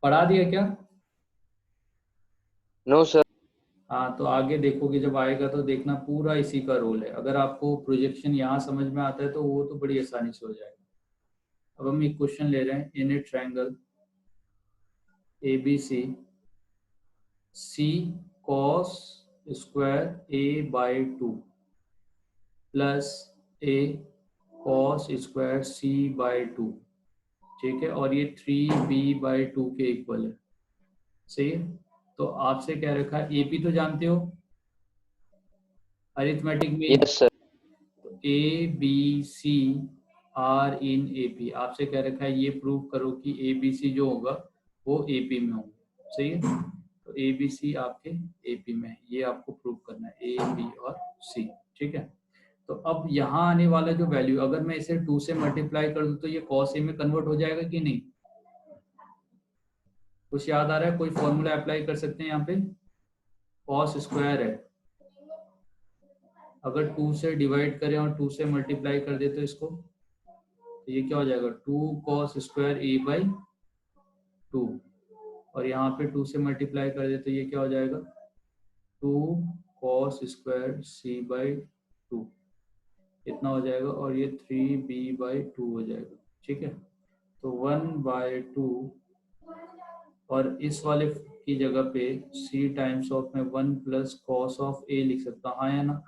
पढ़ा दिया क्या? No sir. हाँ, तो आगे देखोगे जब आएगा तो देखना पूरा इसी का रोल है। अगर आपको प्रोजेक्शन यहाँ समझ में आता है तो वो तो बड़ी आसानी से हो जाएगा। अब हम एक क्वेश्चन ले रहे हैं, in a triangle ABC C cos square A/2 plus A cos square C/2, ठीक है, और ये 3B/2 के इक्वल है, सही है। तो आपसे क्या रखा है, AP तो जानते हो अरिथमेटिक में, yes sir. ABC are in AP। आपसे क्या रखा है, ये प्रूव करो कि ABC जो होगा वो AP में होगा, सही है। तो ABC आपके AP में है, ये आपको प्रूव करना है, A, B और C, ठीक है। तो अब यहाँ आने वाला जो वैल्यू, अगर मैं इसे 2 से मल्टीप्लाई कर दूं तो ये cos A में कन्वर्ट हो जाएगा कि नहीं? कुछ याद आ रहा है? कोई फॉर्मूला अप्लाई कर सकते हैं यहाँ पे? cos स्क्वायर है, अगर 2 से डिवाइड करें और 2 से मल्टीप्लाई कर दे तो इसको, तो ये क्या हो जाएगा, 2 cos स्क्वायर A/2, और यहाँ पे 2 से मल्टीप्लाई कर दे तो ये क्या हो जाएगा, 2 cos स्क्वायर C/2, इतना हो जाएगा, और ये 3B/2 हो जाएगा, ठीक है। तो 1/2, और इस वाले की जगह पे C टाइम्स ऑफ में 1 प्लस कॉस ऑफ A लिख सकता हूँ, हाँ या ना,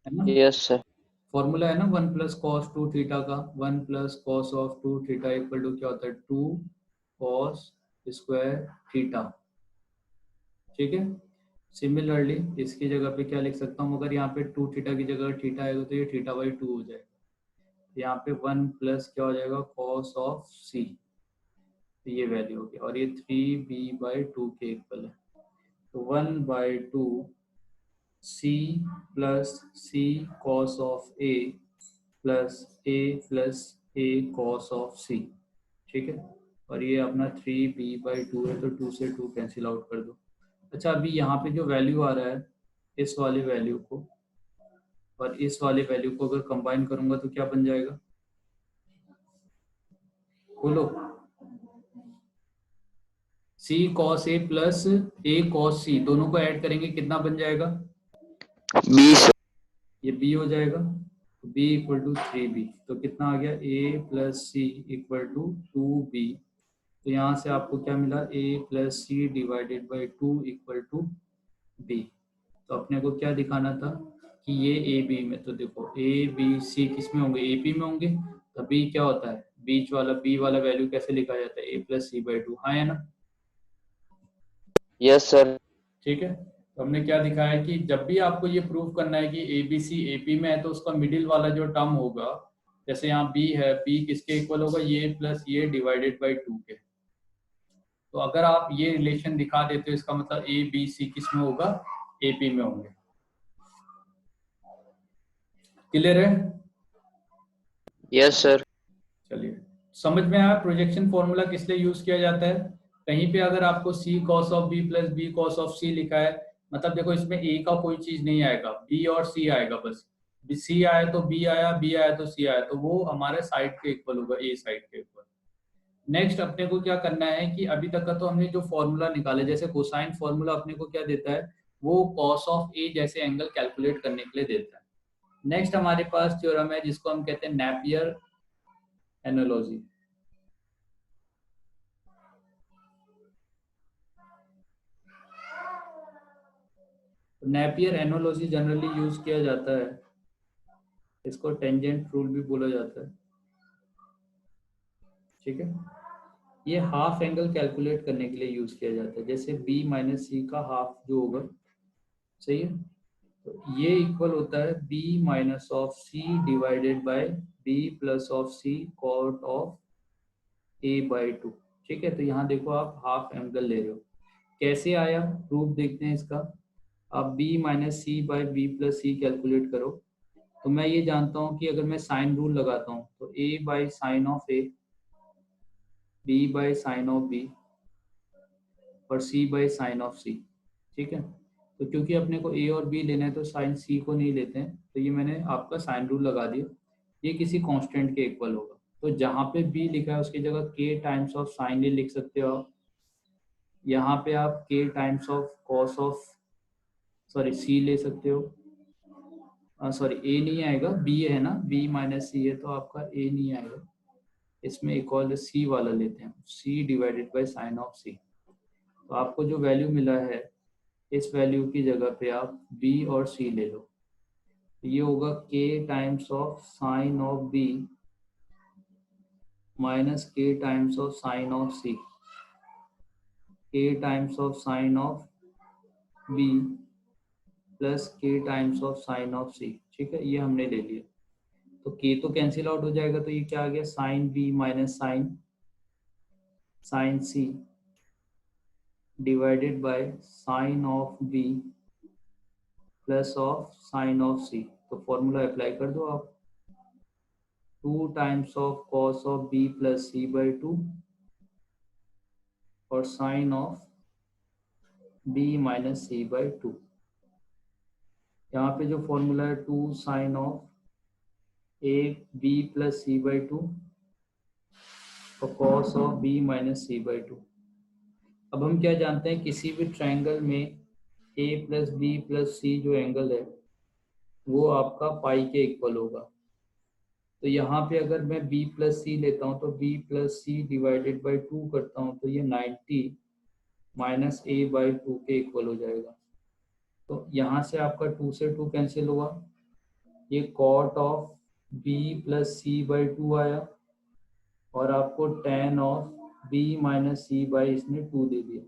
है ना। Yes sir. फॉर्मूला है ना 1 प्लस कॉस 2 थीटा का, 1 plus cos of 2 theta equal to क्या होता है, 2 कॉस स्क्वायर थीटा, ठीक है। सिमिलरली इसकी जगह पे क्या लिख सकता हूँ, अगर यहाँ पे 2 थीटा की जगह थीटा आएगा तो ये θ/2 हो जाएगा। यहाँ पे 1 प्लस क्या हो जाएगा, कॉस ऑफ C, तो ये वैल्यू होगी, और ये 3B/2 के इक्वल है। तो 1/2 C plus C cos of A plus A cos of C, ठीक है। और ये अपना 3B/2 है, तो 2 से 2 कैंसिल आउट कर दो। अच्छा, अभी यहाँ पे जो वैल्यू आ रहा है, इस वाले वैल्यू को और इस वाले वैल्यू को अगर कंबाइन करूंगा तो क्या बन जाएगा, बोलो। C cos A plus A cos C, दोनों को ऐड करेंगे कितना बन जाएगा, 20। ये B हो जाएगा, तो B इक्वल टू 3B, तो कितना आ गया, A plus C equal to 2B। तो यहाँ से आपको क्या मिला, A plus C divided by 2 equal to B। तो अपने को क्या दिखाना था कि ये AB में, तो देखो A B C किस में होंगे, AP में होंगे, तो B क्या होता है, बीच वाला B वाला वैल्यू कैसे लिखा जाता है, A प्लस C/2, हाँ या ना, यस सर। ठीक है। तो हमने क्या दिखाया कि जब भी आपको ये प्रूव करना है कि ए बी सी ए पी में है तो उसका मिडिल वाला जो टर्म होगा, जैसे यहाँ बी है, बी किसके इक्वल होगा, ये प्लस ये डिवाइडेड बाई 2 के। तो अगर आप ये रिलेशन दिखा देते हो इसका मतलब ए बी सी किस में होगा, ए पी में होंगे। क्लियर है? Yes sir. चलिए, समझ में आया प्रोजेक्शन फॉर्मूला किस लिए यूज किया जाता है। कहीं पे अगर आपको c cos of B plus b cos of c लिखा है, मतलब देखो इसमें ए का कोई चीज नहीं आएगा, बी और सी आएगा बस। सी आया तो बी आया, बी आया तो सी आया, तो वो हमारे साइड के इक्वल होगा, ए साइड के इक्वल। नेक्स्ट अपने को क्या करना है कि अभी तक का तो हमने जो फॉर्मूला निकाले, जैसे कोसाइन फॉर्मूला अपने को क्या देता है, वो कॉस ऑफ ए जैसे एंगल कैलकुलेट करने के लिए देता है। नेक्स्ट हमारे पास थ्योरम है जिसको हम कहते हैं Napier analogy. Napier analogy generally use किया जाता है, इसको टेंजेंट रूल भी बोला जाता है। ठीक है, ये हाफ एंगल कैलकुलेट करने के लिए यूज किया जाता है, जैसे बी माइनस सी का हाफ जो होगा, सही है, तो ये इक्वल होता है B minus of C divided by B plus of C cot of A by 2। ठीक है, तो यहाँ देखो आप हाफ एंगल ले रहे हो, कैसे आया प्रूफ देखते हैं इसका। आप b minus C by B plus C calculate करो, तो मैं ये जानता हूँ कि अगर मैं साइन रूल लगाता हूँ तो a by sine of A, b by sine of B और c बाई साइन ऑफ सी। ठीक है, तो क्योंकि अपने को a और b लेना है तो साइन c को नहीं लेते हैं, तो ये मैंने आपका साइन रूल लगा दिया, ये किसी कांस्टेंट के इक्वल होगा। तो जहाँ पे b लिखा है उसकी जगह k times of sine A लिख सकते हो आप, यहाँ पे आप k times of cos of sorry C ले सकते हो, सॉरी ए नहीं आएगा, बी है ना, बी माइनस सी है तो आपका ए नहीं आएगा, इसमें एक और सी वाला लेते हैं, c divided by sine of सी। तो आपको जो वैल्यू मिला है इस वैल्यू की जगह पे आप बी और सी ले लो, तो ये होगा K times of sine of B minus K times of sine of C, K times of sine of B plus K times of sine of सी। ठीक है, ये हमने ले लिया, तो k तो कैंसिल आउट हो जाएगा, तो ये क्या आ गया, sine b minus sine c divided by sine of B plus of sine of सी। तो फॉर्मूला अप्लाई कर दो आप, 2 times of cos of B plus C by 2 और sine of B minus C by 2। यहाँ पे जो फॉर्मूला है 2 sine of A b plus C by 2 और cos of B minus C by 2। अब हम क्या जानते हैं, किसी भी ट्रायंगल में a plus B plus c जो एंगल है वो आपका पाई के इक्वल होगा। तो यहाँ पे अगर मैं b प्लस सी लेता हूँ तो b plus C divided by 2 करता हूँ तो ये 90 माइनस ए बाई 2 के इक्वल हो जाएगा। तो यहाँ से आपका 2 से 2 कैंसिल हुआ, ये cot of b plus C by 2 आया और आपको tan of b minus C by इसने 2 दे दिया।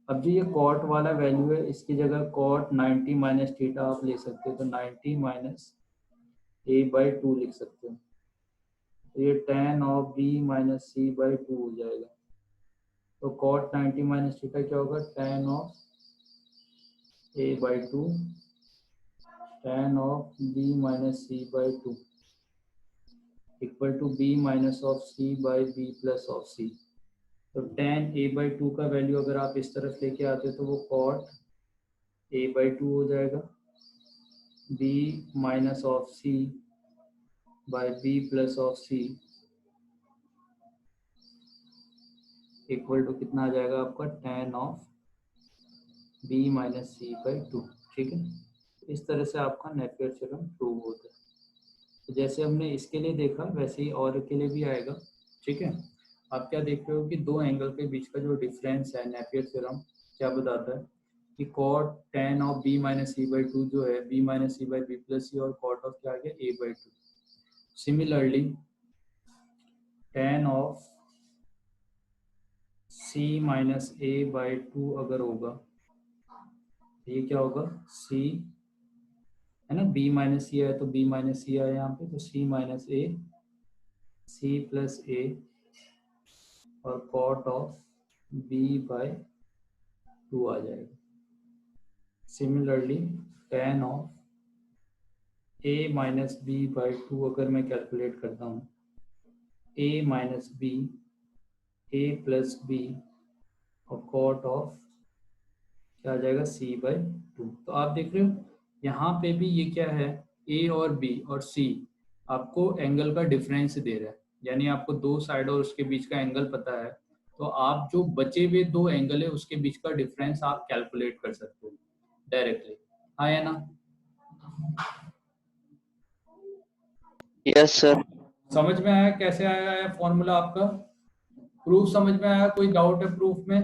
अब जो ये कॉट वाला वैल्यू है इसकी जगह कॉट 90 माइनस थीटा आप ले सकते हो, तो 90 माइनस ए बाई 2 लिख सकते हो, तो ये tan of b minus C by 2 हो जाएगा। तो कॉट 90 माइनस थीटा क्या होगा, tan of a by 2 tan of b minus C by 2 equal to b minus of c by b plus of c। तो tan a बाई 2 का value अगर आप इस तरफ लेके आते हो तो वो cot a बाई 2 हो जाएगा, b minus of c by b plus of c equal to कितना आ जाएगा आपका, tan of b minus c by 2। ठीक है, इस तरह से आपका नेपियर थ्योरम प्रूव होता है। तो जैसे हमने इसके लिए देखा वैसे ही और के लिए भी आएगा। ठीक है, आप क्या देख रहे हो कि दो एंगल के बीच का जो डिफरेंस है, नेपियर थ्योरम क्या बताता है कि cot tan of b minus C by 2 जो है b minus C by B plus c और cot ऑफ क्या आ गया, a by 2। Similarly tan of c minus a by 2 अगर होगा ये क्या होगा, सी है ना, बी माइनस सी है तो बी माइनस सी आया यहाँ पे, तो सी minus A, C plus A और कॉट ऑफ बी बाय 2 आ जाएगा। Similarly tan of A minus B by 2 अगर मैं कैलकुलेट करता हूँ, A minus B, A plus B और कॉट ऑफ क्या आ जाएगा, सी बाई 2। तो आप देख रहे हो यहाँ पे भी ये क्या है, ए और बी और सी आपको एंगल का डिफरेंस दे रहा है, यानी आपको दो साइड और उसके बीच का एंगल पता है, तो आप जो बचे हुए दो एंगल है उसके बीच का डिफरेंस आप कैलकुलेट कर सकते हो डायरेक्टली। हाँ या ना? Yes sir. समझ में आया कैसे आया है फॉर्मूला आपका? प्रूफ समझ में आया? कोई डाउट है प्रूफ में?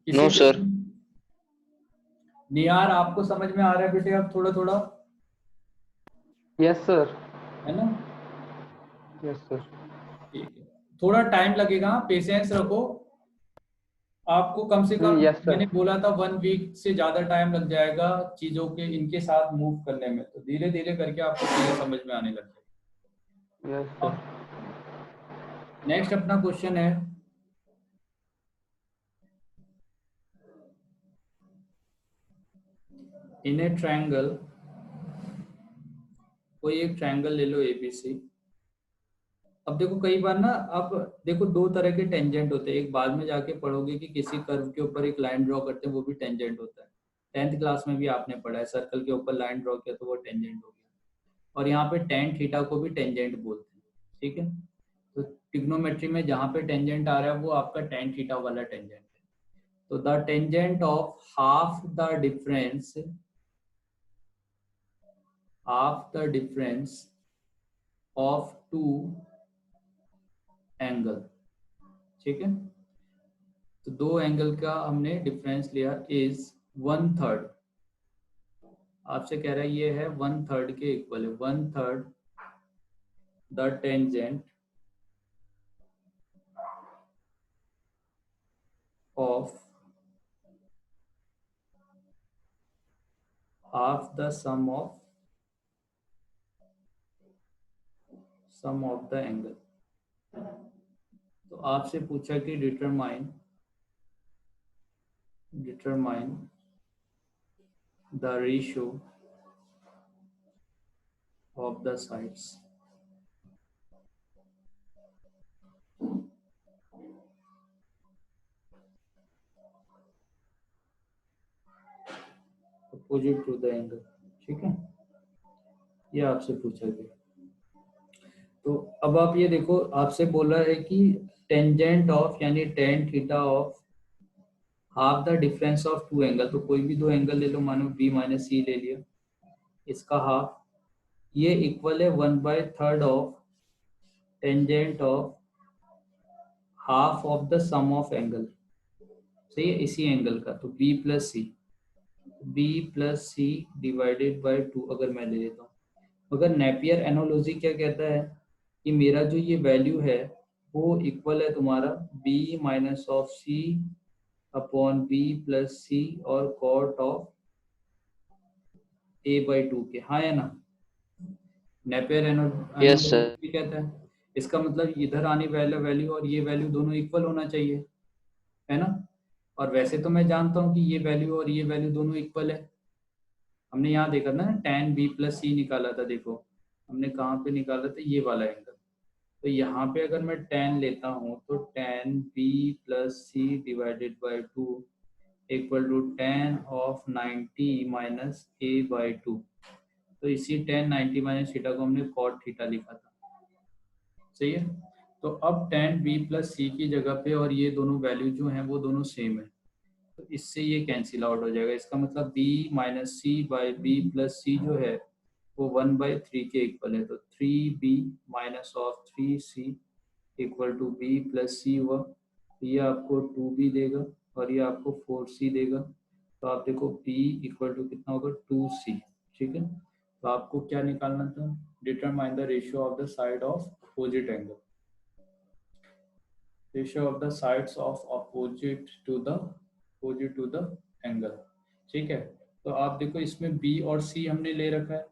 किसी नो को? सर। निहार आपको समझ में आ रहा है बेटे अब थोड़ा थोड़ा? Yes sir. है ना? Yes sir. ठीक है, थोड़ा टाइम लगेगा, पेशेंस रखो। आपको कम से कम यस सर। मैंने बोला था 1 वीक से ज्यादा टाइम लग जाएगा चीजों के इनके साथ मूव करने में, तो धीरे धीरे करके आपको चीजें समझ में आने लग जाएगी। Yes sir. नेक्स्ट अपना क्वेश्चन है, इन ए ट्रायंगल, कोई एक ट्रायंगल ले लो एबीसी। अब देखो कई बार ना, अब देखो दो तरह के टेंजेंट होते हैं, एक बाद में जाके पढ़ोगे कि किसी कर्व के ऊपर एक लाइन ड्रॉ करते हैं वो भी टेंजेंट होता है। 10th क्लास में भी आपने पढ़ा है, सर्कल के ऊपर लाइन ड्रॉ किया तो वो टेंजेंट हो गया। और यहाँ पे tan थीटा को भी टेंजेंट बोलते हैं, ठीक है। तो ट्रिग्नोमेट्री में जहाँ पे टेंजेंट आ रहा है वो आपका tan थीटा वाला टेंजेंट है। तो the tangent of half the difference of two angle, ठीक है। तो दो एंगल का हमने डिफरेंस लिया इज 1/3। आपसे कह रहा है ये है 1/3 के इक्वल है, 1/3 the tangent of half the sum of the angle. तो आपसे पूछा कि determine the ratio of the sides. Opposite to the angle, ठीक है, ये आपसे पूछा गया। तो अब आप ये देखो, आपसे बोला है कि टेंजेंट ऑफ यानी tan theta of half the difference of two angle. तो कोई भी दो एंगल ले लो, मानो बी माइनस सी ले लिया, इसका हाफ, ये इक्वल है 1/3 of tangent of half of the sum of angle, सही है, इसी एंगल का। तो b plus C divided by 2 अगर मैं ले लेता हूँ। मगर नेपियर एनालॉजी क्या कहता है कि मेरा जो ये वैल्यू है वो इक्वल है तुम्हारा b minus of c upon b plus c और कॉट ऑफ a/2 के। हाँ या ना? Napier's analogy sir. कहता है, इसका मतलब इधर आने वाला वैल्यू और ये वैल्यू दोनों इक्वल होना चाहिए, है ना। और वैसे तो मैं जानता हूँ कि ये वैल्यू और ये वैल्यू दोनों इक्वल है। हमने यहाँ देखा ना tan b प्लस सी निकाला था, देखो हमने कहाँ पे निकाला था, ये वाला एंगल। तो यहाँ पे अगर मैं tan लेता हूँ तो tan b plus C divided by 2 equal to tan of 90 minus a/2। तो इसी tan 90 माइनस थीटा को हमने cot थीटा लिखा था, सही है। तो अब tan b प्लस सी की जगह पे और ये दोनों वैल्यू जो हैं वो दोनों सेम है, तो इससे ये कैंसिल आउट हो जाएगा। इसका मतलब b minus C by B plus c जो है वो 1/3 के इक्वल है। तो 3b minus of 3c equal to b plus c हुआ। ये आपको 2b देगा और ये आपको 4c देगा। तो आप देखो b इक्वल टू कितना होगा, 2c, ठीक है। तो आपको क्या निकालना था, determine the ratio of the side of opposite angle, ratio of the sides of opposite to the angle, ठीक है। तो आप देखो इसमें बी और सी हमने ले रखा है,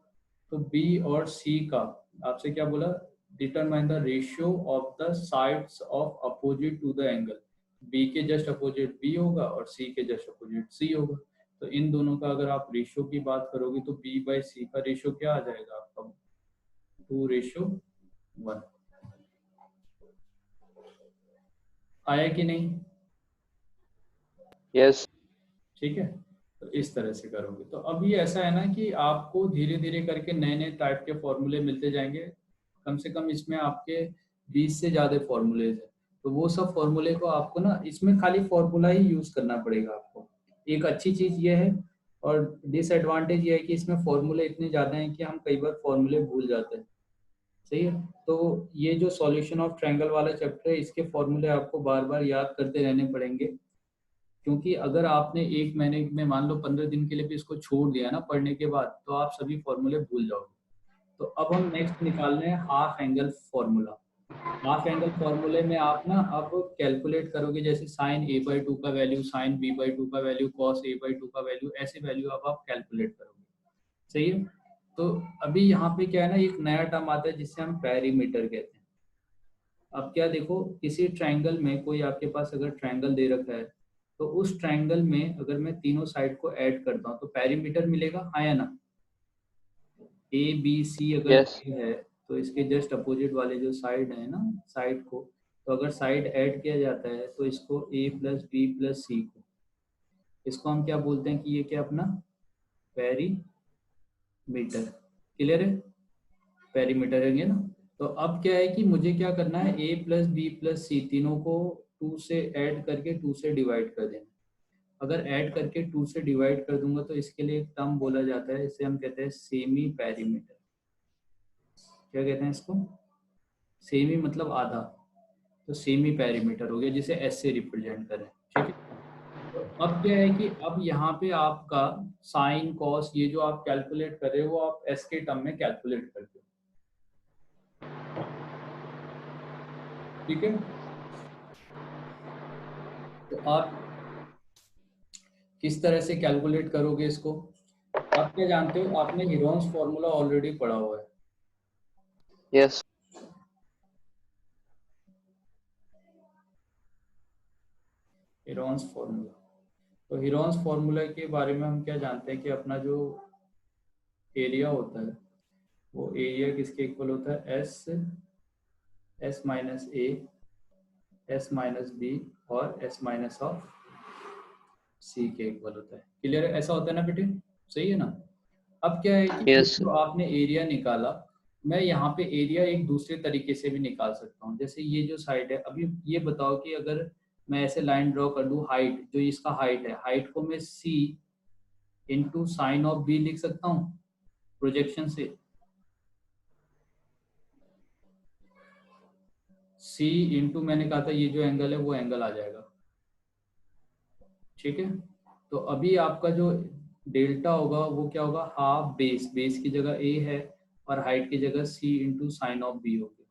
तो बी और सी का आपसे क्या बोला, determine the ratio of the sides of opposite to the angle. B के जस्ट अपोजिट बी होगा और सी के जस्ट अपोजिट सी होगा। तो इन दोनों का अगर आप रेशियो की बात करोगे तो बी बाई सी का रेशियो क्या आ जाएगा आपका, 2:1। आया कि नहीं? Yes. ठीक है, तो इस तरह से करोगे। तो अभी ऐसा है ना कि आपको धीरे धीरे करके नए नए टाइप के फॉर्मूले मिलते जाएंगे। कम से कम इसमें आपके 20 से ज़्यादा फॉर्मूलेज है, तो वो सब फॉर्मूले को आपको ना इसमें खाली फॉर्मूला ही यूज़ करना पड़ेगा आपको। एक अच्छी चीज़ ये है, और डिसएडवांटेज ये है कि इसमें फॉर्मूले इतने ज़्यादा हैं कि हम कई बार फॉर्मूले भूल जाते हैं। सही है, तो ये जो सॉल्यूशन ऑफ ट्रायंगल वाला चैप्टर है, इसके फॉर्मूले आपको बार बार याद करते रहने पड़ेंगे, क्योंकि अगर आपने एक महीने में मान लो 15 दिन के लिए भी इसको छोड़ दिया ना पढ़ने के बाद, तो आप सभी फॉर्मूले भूल जाओगे। तो अब हम नेक्स्ट निकाल रहे हैं half angle formula. Half angle फॉर्मूले में आप ना अब कैलकुलेट करोगे, जैसे साइन a/2 का वैल्यू, साइन b/2 का वैल्यू, कॉस a/2 का वैल्यू, ऐसे वैल्यू अब आप कैलकुलेट करोगे। सही है, तो अभी यहाँ पे क्या है ना, एक नया टर्म आता है जिससे हम पेरीमीटर कहते हैं। अब क्या देखो, किसी ट्रायंगल में कोई आपके पास अगर ट्रायंगल दे रखा है, तो उस ट्रायंगल में अगर मैं तीनों साइड को ऐड करता हूँ तो पेरीमीटर मिलेगा, हाँ या ना? ए बी सी अगर Yes. ये है, तो इसके जस्ट अपोजिट वाले जो साइड है ना, साइड को, तो अगर साइड ऐड किया जाता है तो इसको a प्लस बी प्लस सी को, इसको हम क्या बोलते हैं कि ये क्या अपना पेरीमीटर। क्लियर है, पेरीमीटर है ना। तो अब क्या है कि मुझे क्या करना है, a प्लस बी प्लस सी तीनों को 2 से ऐड करके 2 से डिवाइड कर देना। अगर ऐड करके 2 से डिवाइड कर दूंगा तो इसके लिए एक टर्म बोला जाता है, इसे हम कहते हैं सेमी पेरीमीटर। क्या कहते हैं इसको? सेमी मतलब आधा, तो सेमी पेरीमीटर हो गया, जिसे एस से रिप्रेजेंट करें। ठीक है, तो अब क्या है कि अब यहाँ पे आपका साइन कॉस ये जो आप कैलकुलेट कर रहे हो वो आप एस के टर्म में कैलकुलेट करते हो। ठीक है, तो आप किस तरह से कैलकुलेट करोगे इसको? आप क्या जानते हो, आपने हीरोन्स फॉर्मूला ऑलरेडी पढ़ा हुआ है। Yes. हीरोन्स फॉर्मूला, तो हीरोन्स फॉर्मूला के बारे में हम क्या जानते हैं कि अपना जो एरिया होता है वो एरिया किसके इक्वल होता है, एस माइनस ए, एस माइनस बी और एस माइनस ऑफ सी के इक्वल होता है। क्लियर है, ऐसा होता है ना बेटे? सही है ना। अब क्या है कि Yes. जो आपने एरिया निकाला, मैं यहाँ पे एरिया एक दूसरे तरीके से भी निकाल सकता हूँ। जैसे ये जो साइड है, अभी ये बताओ कि अगर मैं ऐसे लाइन ड्रॉ कर दूँ, हाइट जो इसका हाइट है, हाइट को मैं सी इंटू साइन ऑफ बी लिख सकता हूँ प्रोजेक्शन से। सी इंटू मैंने कहा था ये जो एंगल है वो एंगल आ जाएगा। ठीक है, तो अभी आपका जो डेल्टा होगा वो क्या होगा, हाफ बेस, बेस की जगह ए है और हाइट की जगह सी इंटू साइन ऑफ बी हो गया।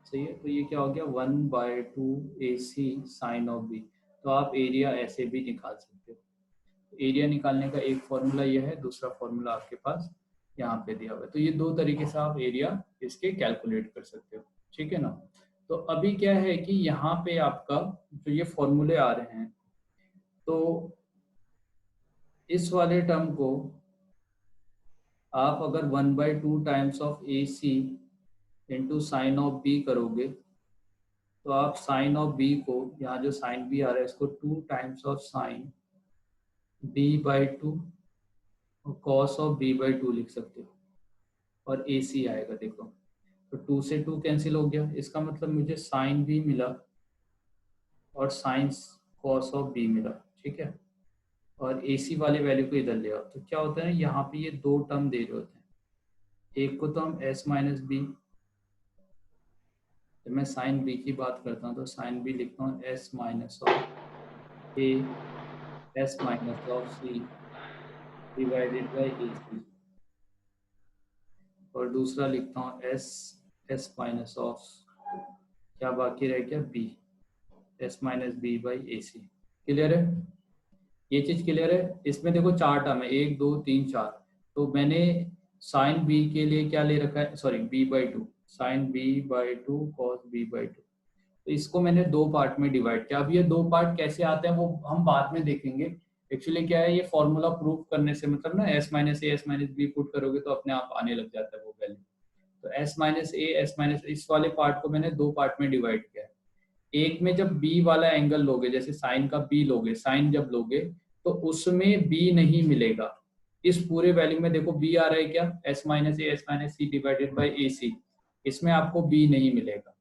सही है, तो ये क्या हो गया, 1/2 AC साइन ऑफ बी। तो आप एरिया ऐसे भी निकाल सकते हो। एरिया निकालने का एक फॉर्मूला यह है, दूसरा फॉर्मूला आपके पास यहाँ पे दिया हुआ है। तो ये दो तरीके से आप एरिया इसके कैलकुलेट कर सकते हो। ठीक है ना। तो अभी क्या है कि यहाँ पे आपका जो ये फॉर्मूले आ रहे हैं, तो इस वाले टर्म को आप अगर 1/2 times of AC into sine of B करोगे, तो आप साइन ऑफ बी को, यहाँ जो साइन बी आ रहा है इसको 2 टाइम्स ऑफ साइन b/2 और कॉस ऑफ b/2 लिख सकते हो, और AC आएगा। देखो, तो 2 से 2 कैंसिल हो गया, इसका मतलब मुझे साइन बी मिला और साइंस कॉस ऑफ बी मिला। ठीक है, और AC वाले वैल्यू को इधर ले आओ, तो क्या होता है, यहाँ पे ये दो टर्म दे रहे होते हैं। एक को तो हम s माइनस बी, जब मैं साइन बी की बात करता हूँ तो साइन बी लिखता हूँ s minus of A, s minus of C divided by AC, और दूसरा लिखता हूँ s माइनस ऑफ, क्या बाकी रह गया, b, s minus B by AC। Clear है? ये चीज क्लियर है? इसमें देखो चार टर्म है, 1 2 3 4। तो मैंने साइन बी के लिए क्या ले रखा है, sorry b/2, sign b/2 cos b/2। तो इसको मैंने दो पार्ट में डिवाइड किया। अब ये दो पार्ट कैसे आते हैं वो हम बाद में देखेंगे। एक्चुअली क्या है, ये फॉर्मूला प्रूव करने से मतलब ना s माइनस ए s माइनस बी पुट करोगे तो अपने आप आने लग जाता है वो वैल्यू। तो s माइनस ए s माइनस, इस वाले पार्ट को मैंने दो पार्ट में डिवाइड किया है। एक में जब b वाला एंगल लोगे, जैसे साइन का b लोगे, साइन जब लोगे तो उसमें b नहीं मिलेगा। इस पूरे वैल्यू में देखो b आ रहा है क्या, s minus A s minus c divided by A c, इसमें आपको b नहीं मिलेगा।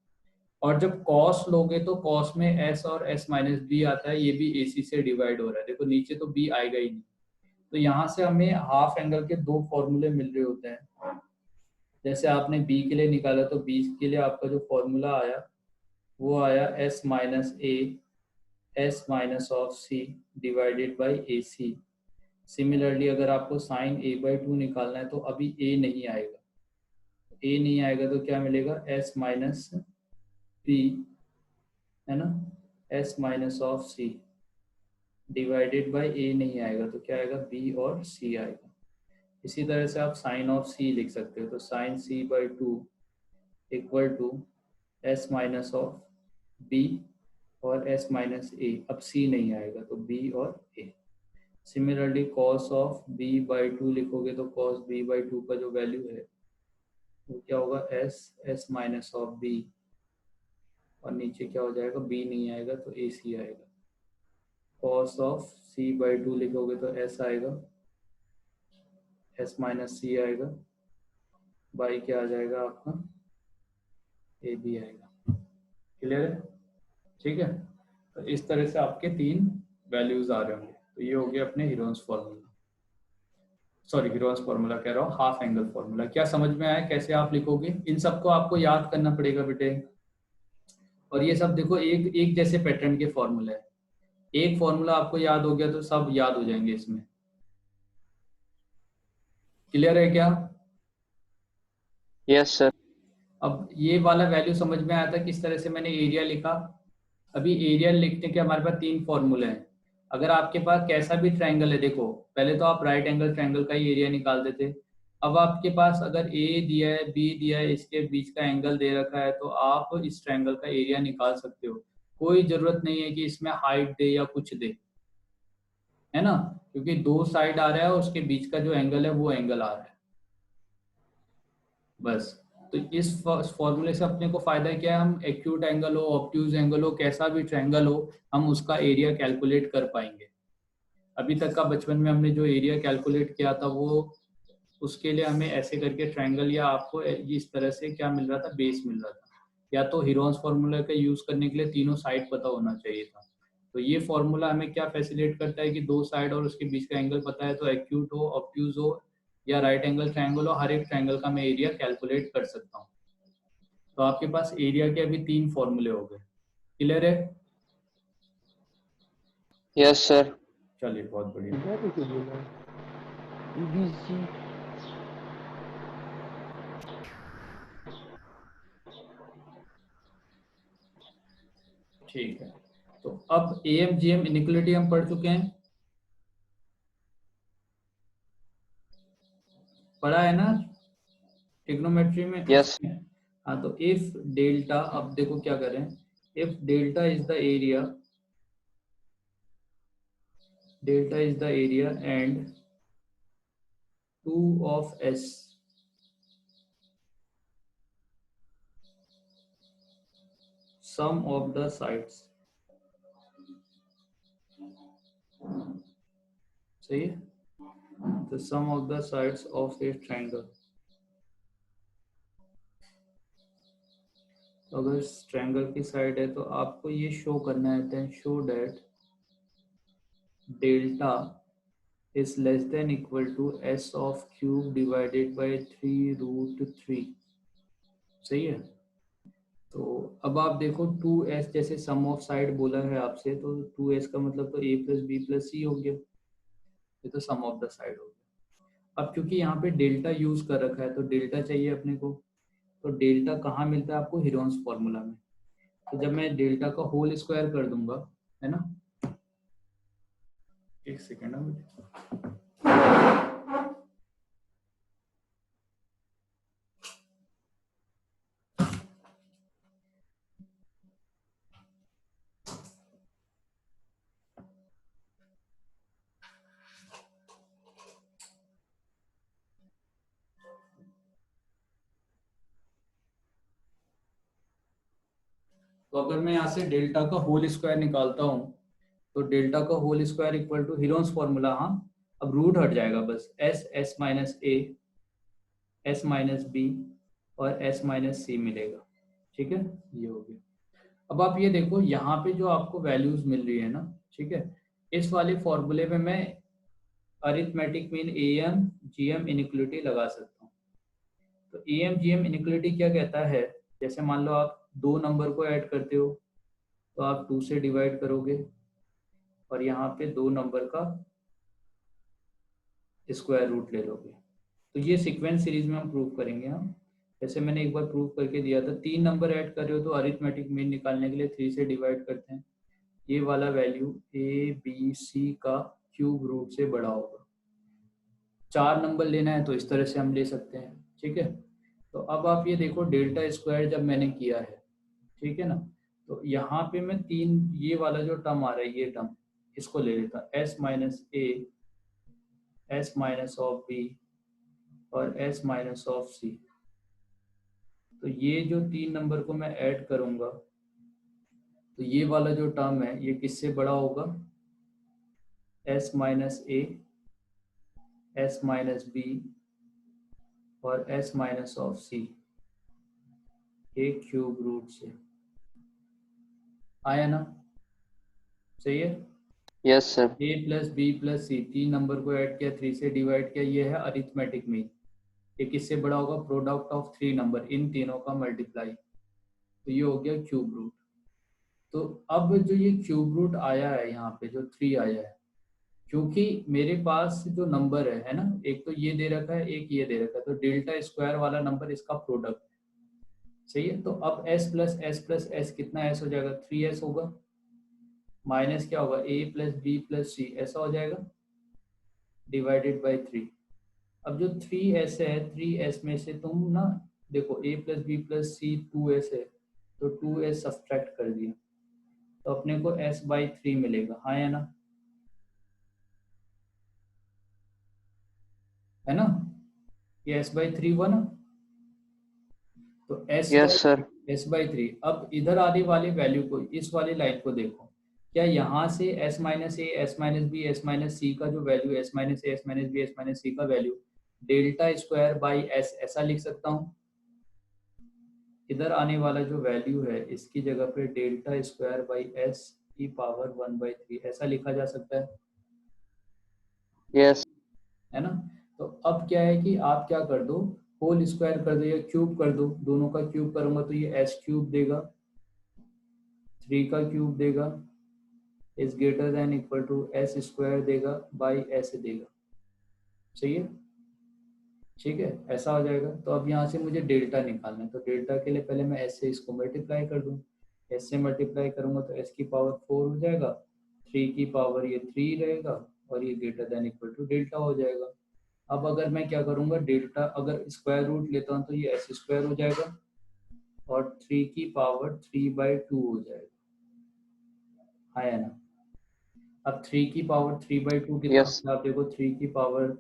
और जब कॉस लोगे तो कॉस में s और s माइनस बी आता है, ये भी AC से डिवाइड हो रहा है। देखो नीचे तो b आएगा ही नहीं। तो यहाँ से हमें हाफ एंगल के दो फॉर्मूले मिल रहे होते हैं। जैसे आपने b के लिए निकाला तो b के लिए आपका जो फॉर्मूला आया वो आया s minus A s minus of c divided by A C. Similarly अगर आपको साइन a/2 निकालना है तो अभी a नहीं आएगा, a नहीं आएगा तो क्या मिलेगा, s माइनस b, है ना, s minus of c divided by a नहीं आएगा तो क्या आएगा, b और c आएगा। इसी तरह से आप साइन ऑफ c लिख सकते हो, तो sine c/2 equal to s minus of b और s माइनस a। अब c नहीं आएगा तो b और a। Similarly cos of b/2 लिखोगे तो कॉस b/2 का जो वैल्यू है वो क्या होगा, s माइनस ऑफ b, और नीचे क्या हो जाएगा, b नहीं आएगा तो ac आएगा। कॉस ऑफ c/2 लिखोगे तो s आएगा, s माइनस c आएगा, बाई क्या आ जाएगा आपका, ab आएगा। क्लियर है? ठीक है, तो इस तरह से आपके तीन वैल्यूज आ रहे होंगे। तो ये हो गया अपने Heron's formula, sorry Heron's formula कह रहा हूँ, हाफ एंगल फॉर्मूला। क्या समझ में आया कैसे आप लिखोगे? इन सबको आपको याद करना पड़ेगा बेटे। और ये सब देखो एक एक जैसे पैटर्न के फॉर्मूले हैं। एक फॉर्मूला आपको याद हो गया तो सब याद हो जाएंगे इसमें। क्लियर है क्या? Yes, sir. अब ये वाला वैल्यू समझ में आया था किस तरह से मैंने एरिया लिखा। अभी एरिया लिखने के हमारे पास तीन फॉर्मूले हैं। अगर आपके पास कैसा भी ट्रायंगल है, देखो पहले तो आप राइट एंगल ट्रायंगल का ही एरिया निकालते थे। अब आपके पास अगर ए दिया है, बी दिया है, इसके बीच का एंगल दे रखा है, तो आप इस ट्रायंगल का एरिया निकाल सकते हो। कोई जरूरत नहीं है कि इसमें हाइट दे या कुछ दे, है ना, क्योंकि दो साइड आ रहा है और उसके बीच का जो एंगल है वो एंगल आ रहा है बस। तो इस फॉर्मूले से अपने को फायदा क्या है, हम एक्यूट एंगल हो, ऑब्ट्यूज एंगल हो, कैसा भी ट्रायंगल हो, हम उसका एरिया कैलकुलेट कर पाएंगे। अभी तक का बचपन में हमने जो एरिया कैलकुलेट किया था वो, उसके लिए हमें ऐसे करके ट्रायंगल या आपको इस तरह से क्या मिल रहा था, बेस मिल रहा था। या तो हीरोन्स फॉर्मूला का यूज करने के लिए तीनों साइड पता होना चाहिए था। तो ये फॉर्मूला हमें क्या फैसिलिटेट करता है कि दो साइड और उसके बीच का एंगल पता है तो एक्यूट हो, ऑब्ट्यूज हो या राइट एंगल ट्रायंगल हो, हर एक ट्रायंगल का मैं एरिया कैलकुलेट कर सकता हूँ। तो आपके पास एरिया के अभी तीन फॉर्मूले हो गए। क्लियर है? Yes, sir. चलिए बहुत बढ़िया। इधर ही बोला EBC ठीक है, तो अब AMGM इनिक्वालिटी हम पढ़ चुके हैं, पढ़ा है ना ट्रिग्नोमेट्री में? Yes. हाँ, तो इफ डेल्टा, अब देखो क्या करें, if delta is the area, delta is the area and 2 of S sum of the sides, सही है, the sum of the sides of a triangle। तो अगर इस ट्रायंगल की साइड है तो आपको ये शो करना है, show that delta is less than equal to s of cube divided by 3√3। सही है। तो अब आप देखो 2s जैसे सम ऑफ साइड बोला है आपसे, तो 2s का मतलब तो a प्लस बी प्लस सी हो गया, ये तो सम ऑफ द साइड हो गया। अब क्योंकि यहाँ पे डेल्टा यूज कर रखा है तो डेल्टा चाहिए अपने को, तो डेल्टा कहाँ मिलता है आपको, हीरोन्स फॉर्मूला में। तो जब मैं डेल्टा का होल स्क्वायर कर दूंगा, है ना, एक सेकेंड ना। तो अगर मैं यहाँ से डेल्टा का होल स्क्वायर निकालता हूँ तो डेल्टा का whole square equal to Heron's formula, हाँ अब रूट हट जाएगा बस, एस माइनस ए, एस माइनस बी और एस माइनस सी मिलेगा। ठीक है, ये हो गया। अब आप ये देखो यहाँ पे जो आपको वैल्यूज मिल रही है ना, ठीक है, इस वाले फॉर्मूले में मैं arithmetic mean M GM inequality लगा सकता हूँ। तो एम जीएम इनइक्वलिटी क्या कहता है, जैसे मान लो आप दो नंबर को ऐड करते हो तो आप 2 से डिवाइड करोगे और यहाँ पे दो नंबर का स्क्वायर रूट ले लोगे। तो ये सीक्वेंस सीरीज में हम प्रूव करेंगे। हम जैसे मैंने एक बार प्रूव करके दिया था, 3 नंबर ऐड कर रहे हो तो अरिथमेटिक मीन निकालने के लिए 3 से डिवाइड करते हैं। ये वाला वैल्यू ए बी सी का क्यूब रूट से बड़ा होगा। 4 नंबर लेना है तो इस तरह से हम ले सकते हैं। ठीक है, तो अब आप ये देखो डेल्टा स्क्वायर जब मैंने किया है, ठीक है ना, तो यहाँ पे मैं 3, ये वाला जो टर्म आ रहा है ये टर्म, इसको ले लेता, S minus A, S minus of B और एस माइनस ऑफ सी। तो ये जो 3 नंबर को मैं ऐड करूंगा तो ये वाला जो टर्म है ये किससे बड़ा होगा, एस माइनस ए, एस माइनस बी और एस माइनस ऑफ सी के क्यूब रूट से। आया ना, सही है। Yes, sir. ए प्लस बी प्लस सी, 3 नंबर को ऐड किया, 3 से डिवाइड किया, ये है अरिथमेटिक मीन। ये किससे बड़ा होगा, प्रोडक्ट ऑफ 3 नंबर, इन तीनों का मल्टीप्लाई, तो ये हो गया क्यूब रूट। तो अब जो ये क्यूब रूट आया है यहाँ पे जो 3 आया है, क्योंकि मेरे पास जो नंबर है ना, एक तो ये दे रखा है एक ये दे रखा है, तो डेल्टा स्क्वायर वाला नंबर इसका प्रोडक्ट, सही है। तो अब s प्लस एस कितना एस हो जाएगा, 3s होगा, माइनस क्या होगा a प्लस बी प्लस सी, ऐसा हो जाएगा, डिवाइडेड बाई 3। अब जो 3s है, 3s में से तुम ना देखो a plus B plus C 2s है, तो 2s सब्सट्रैक्ट कर दिया तो अपने को s बाई 3 मिलेगा, हाँ या ना, है ना, ये s बाई 3 हुआ ना। तो Yes, sir. s by 3। अब इधर आने वाले वैल्यू को, इस वाली लाइन को देखो, क्या यहाँ से s माइनस ए, S minus b, s minus c का जो वैल्यू, एस माइनस ए, S minus b, s minus c का value delta square by s ऐसा लिख सकता हूँ। इधर आने वाला जो वैल्यू है इसकी जगह पे डेल्टा स्क्वायर बाई एस की पावर 1/3 ऐसा लिखा जा सकता है Yes. है ना। तो अब क्या है कि आप क्या कर दो, होल स्क्वायर कर दो या क्यूब कर दो, दोनों का क्यूब करूंगा तो ये एस क्यूब देगा, 3 का क्यूब देगा, is greater than equal to S square देगा बाई एस देगा, सही है। ठीक है, ऐसा हो जाएगा। तो अब यहाँ से मुझे डेल्टा निकालना है, तो डेल्टा के लिए पहले मैं एस से इसको मल्टीप्लाई कर दूँ, एस से मल्टीप्लाई करूंगा तो एस की पावर 4 हो जाएगा, 3 की पावर ये 3 रहेगा और ये greater than equal to delta हो जाएगा। अब अगर मैं क्या करूंगा, डेल्टा अगर स्क्वायर रूट लेता हूँ तो ये एस स्क्वायर हो जाएगा और 3 की पावर 3/2 हो जाएगा, हाँ या ना। अब 3 की पावर 3/2 कितना Yes. होता है, आप देखो 3 की पावर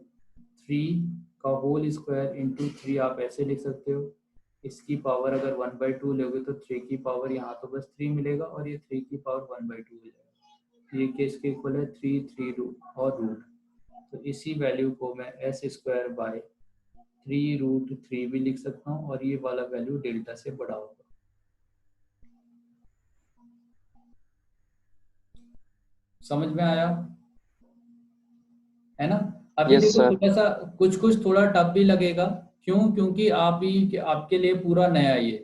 3 का होल स्क्वायर इंटू 3 आप ऐसे लिख सकते हो। इसकी पावर अगर 1/2 लोगे तो 3 की पावर यहाँ तो बस 3 मिलेगा और ये 3 की पावर 1/2 हो जाएगा। ये केस के इक्वल है 3 रूट और रूट, तो इसी वैल्यू को मैं एस स्क्वायर बाय 3√3 भी लिख सकता हूँ और ये वाला वैल्यू डेल्टा से बड़ा होगा। समझ में आया, है ना। अभी Yes, देखो sir. थोड़ा सा कुछ थोड़ा टफ भी लगेगा, क्यों, क्योंकि आप ही आपके लिए पूरा नया ये,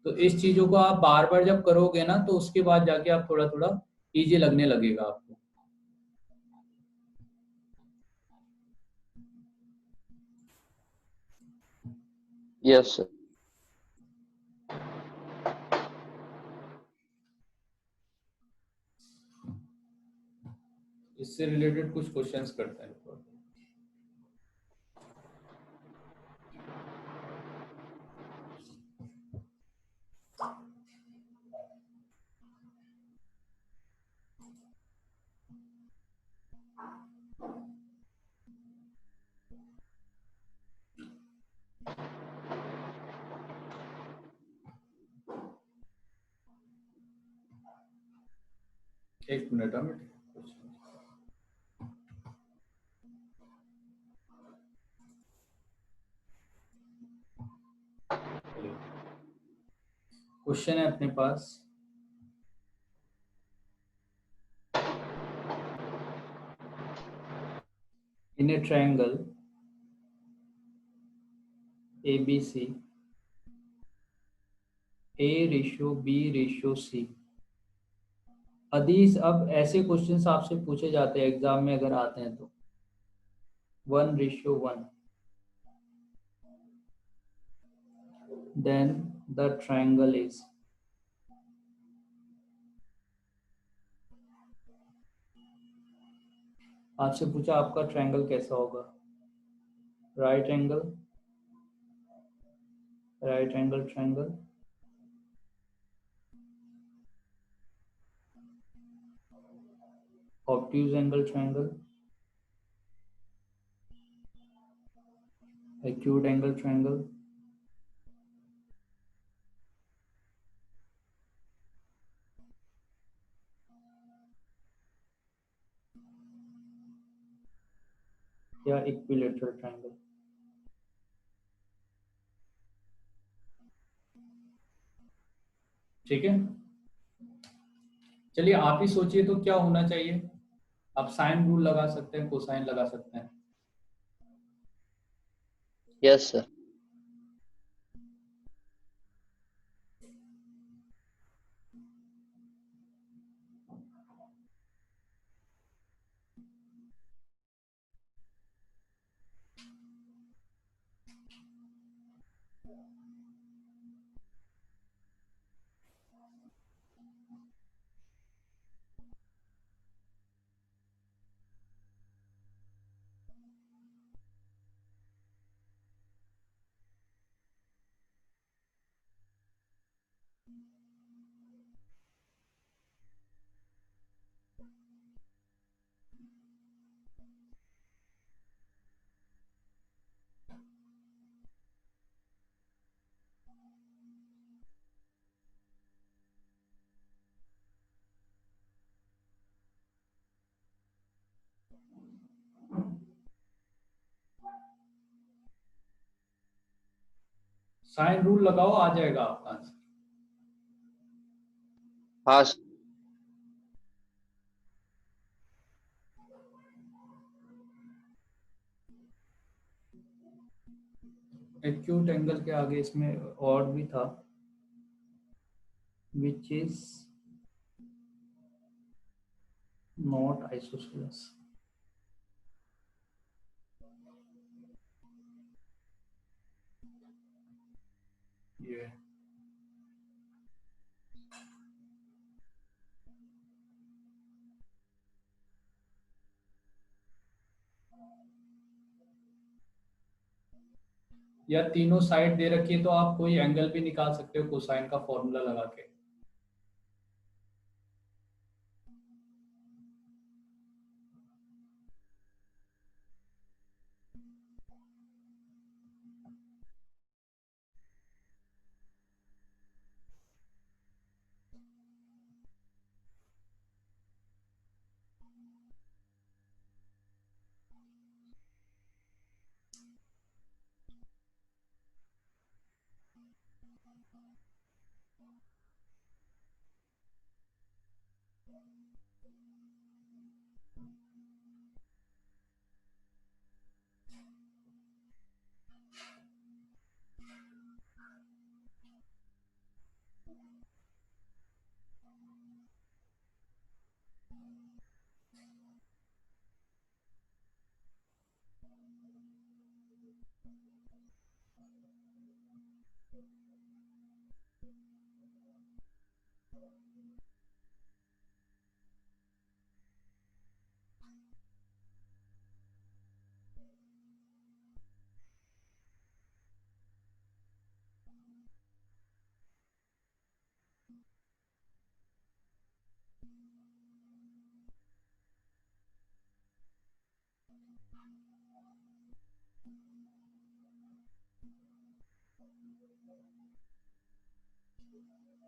तो इस चीजों को आप बार बार जब करोगे ना तो उसके बाद जाके आप थोड़ा थोड़ा इजी लगने लगेगा आपको। Yes, sir. इससे रिलेटेड कुछ क्वेश्चंस करते हैं। एक मिनट में क्वेश्चन है अपने पास। इन ए ट्रायंगल ABC A/B/C अदीस। अब ऐसे क्वेश्चंस आपसे पूछे जाते हैं एग्जाम में अगर आते हैं तो 1:1, then the triangle is आपसे पूछा आपका ट्रायंगल कैसा होगा, right angle triangle, obtuse angle triangle, acute angle triangle, या इक्विलेटरल ट्रायंगल। ठीक है, चलिए आप ही सोचिए तो क्या होना चाहिए। आप साइन रूल लगा सकते हैं, कोसाइन लगा सकते हैं। Yes, sir. साइन रूल लगाओ, आ जाएगा आपका आंसर। हाँ sir. एक्यूट एंगल के आगे इसमें और भी था, विच इज नॉट आइसोसेलेस। ये या तीनों साइड दे रखी है तो आप कोई एंगल भी निकाल सकते हो कोसाइन का फॉर्मूला लगा के।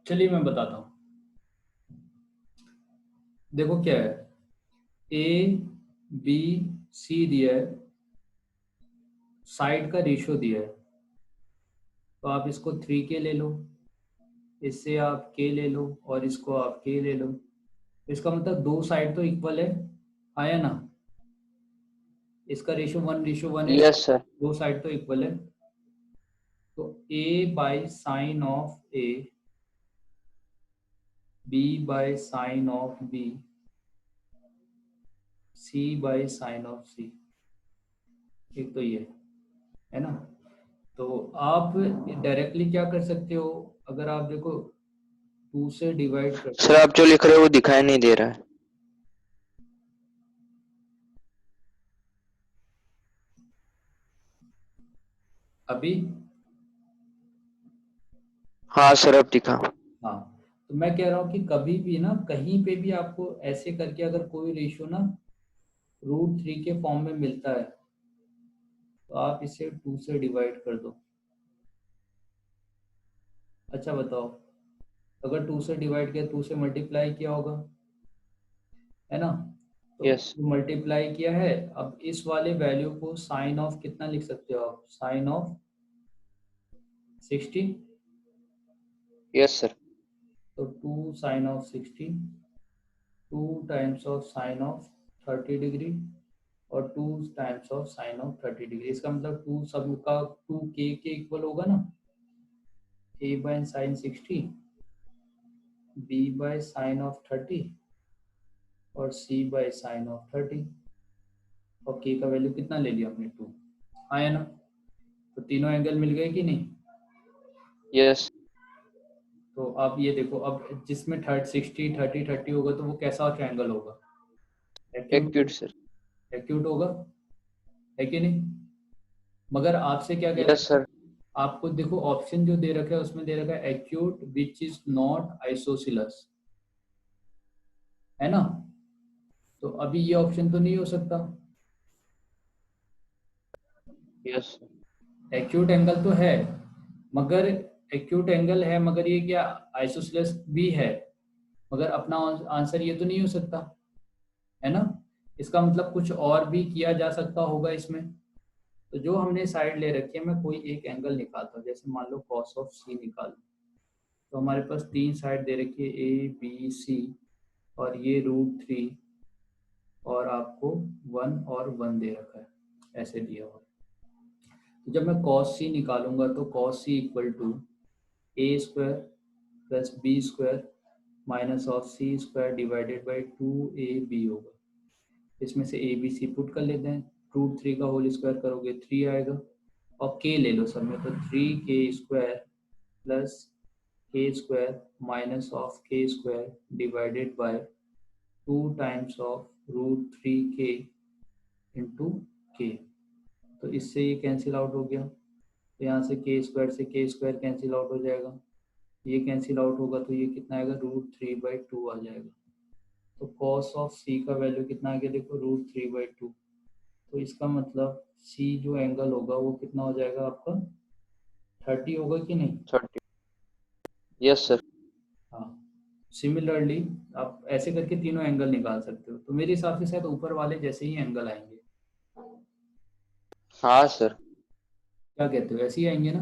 चलिए मैं बताता हूँ। देखो क्या है, ए बी सी दिया है, साइड का रेशियो दिया है, तो आप इसको 3K ले लो, इससे आप K ले लो और इसको आप K ले लो। इसका मतलब दो साइड तो इक्वल है, आया ना। इसका रेशियो 1:1 है, Yes, sir. दो साइड तो इक्वल है। तो A by sine of A, B by sine of B, C by sine of C, एक तो ये है ना। तो आप डायरेक्टली क्या कर सकते हो, अगर आप देखो 2 से डिवाइड कर, सर आप जो लिख रहे हो वो दिखाई नहीं दे रहा है। अभी हाँ सर अब दिखा। हाँ, तो मैं कह रहा हूँ कि कभी भी ना कहीं पे भी आपको ऐसे करके अगर कोई रेशियो ना √3 के फॉर्म में मिलता है, तो आप इसे 2 से डिवाइड कर दो। अच्छा बताओ, अगर 2 से डिवाइड किया, 2 से मल्टीप्लाई किया होगा, है ना। तो Yes. मल्टीप्लाई किया है, अब इस वाले वैल्यू को साइन ऑफ कितना लिख सकते हो आप, साइन ऑफ 60। Yes, sir. तो 2 sine of 60, 2 times of sine of 30 degree और 2 times of sine of 30 degree. इसका मतलब 2 सब का 2K के इक्वल होगा ना, A by sign 60, B bye sine of 30 और C बाय साइन ऑफ 30। और K का वैल्यू कितना ले लिया हमने, 2, आया ना। तो तीनों एंगल मिल गए कि नहीं। Yes. तो अब ये देखो, अब जिसमें 60 30 30 होगा तो वो कैसा ट्रायंगल होगा, Acute, sir. एक्यूट होगा, है कि नहीं। मगर आपसे क्या कह Yes, रहा है, sir. आपको देखो ऑप्शन जो दे रखा है उसमें दे रखा है acute which is not isosceles, है ना। तो अभी ये ऑप्शन तो नहीं हो सकता, Yes, sir. एक्यूट एंगल तो है, मगर एक्यूट एंगल है मगर ये क्या आइसोसिलस भी है, मगर अपना आंसर ये तो नहीं हो सकता, है ना। इसका मतलब कुछ और भी किया जा सकता होगा इसमें। तो जो हमने साइड ले रखी है, मैं कोई एक एंगल निकालता हूँ, जैसे मान लो कॉस ऑफ सी निकाल। तो हमारे पास 3 साइड दे रखी है, ए बी सी, और ये √3 और आपको 1 और 1 दे रखा है, ऐसे दिया हुआ है। तो जब मैं कॉस सी निकालूंगा तो cos C equal to A square plus B square minus of C square divided by 2AB होगा। इसमें से ए बी सी पुट कर लेते हैं, √3 का होल स्क्वायर करोगे 3 आएगा, और के ले लो सब में, तो 3K square plus K square minus of K square divided by 2 times of √3K into K। तो इससे ये कैंसिल आउट हो गया, तो यहाँ से K स्क्वायर से K स्क्वायर कैंसिल आउट हो जाएगा, ये कैंसिल आउट होगा तो ये कितना आएगा, √3/2 आ जाएगा। तो कॉस ऑफ C का वैल्यू कितना आ गया, देखो √3/2। तो इसका मतलब C जो एंगल होगा वो कितना हो जाएगा आपका, 30 होगा कि नहीं। 30. Yes, sir. हाँ, सिमिलरली आप ऐसे करके तीनों एंगल निकाल सकते हो। तो मेरे हिसाब से शायद ऊपर वाले जैसे ही एंगल आएंगे, हाँ सर. क्या कहते हो, ऐसे ही आएंगे ना।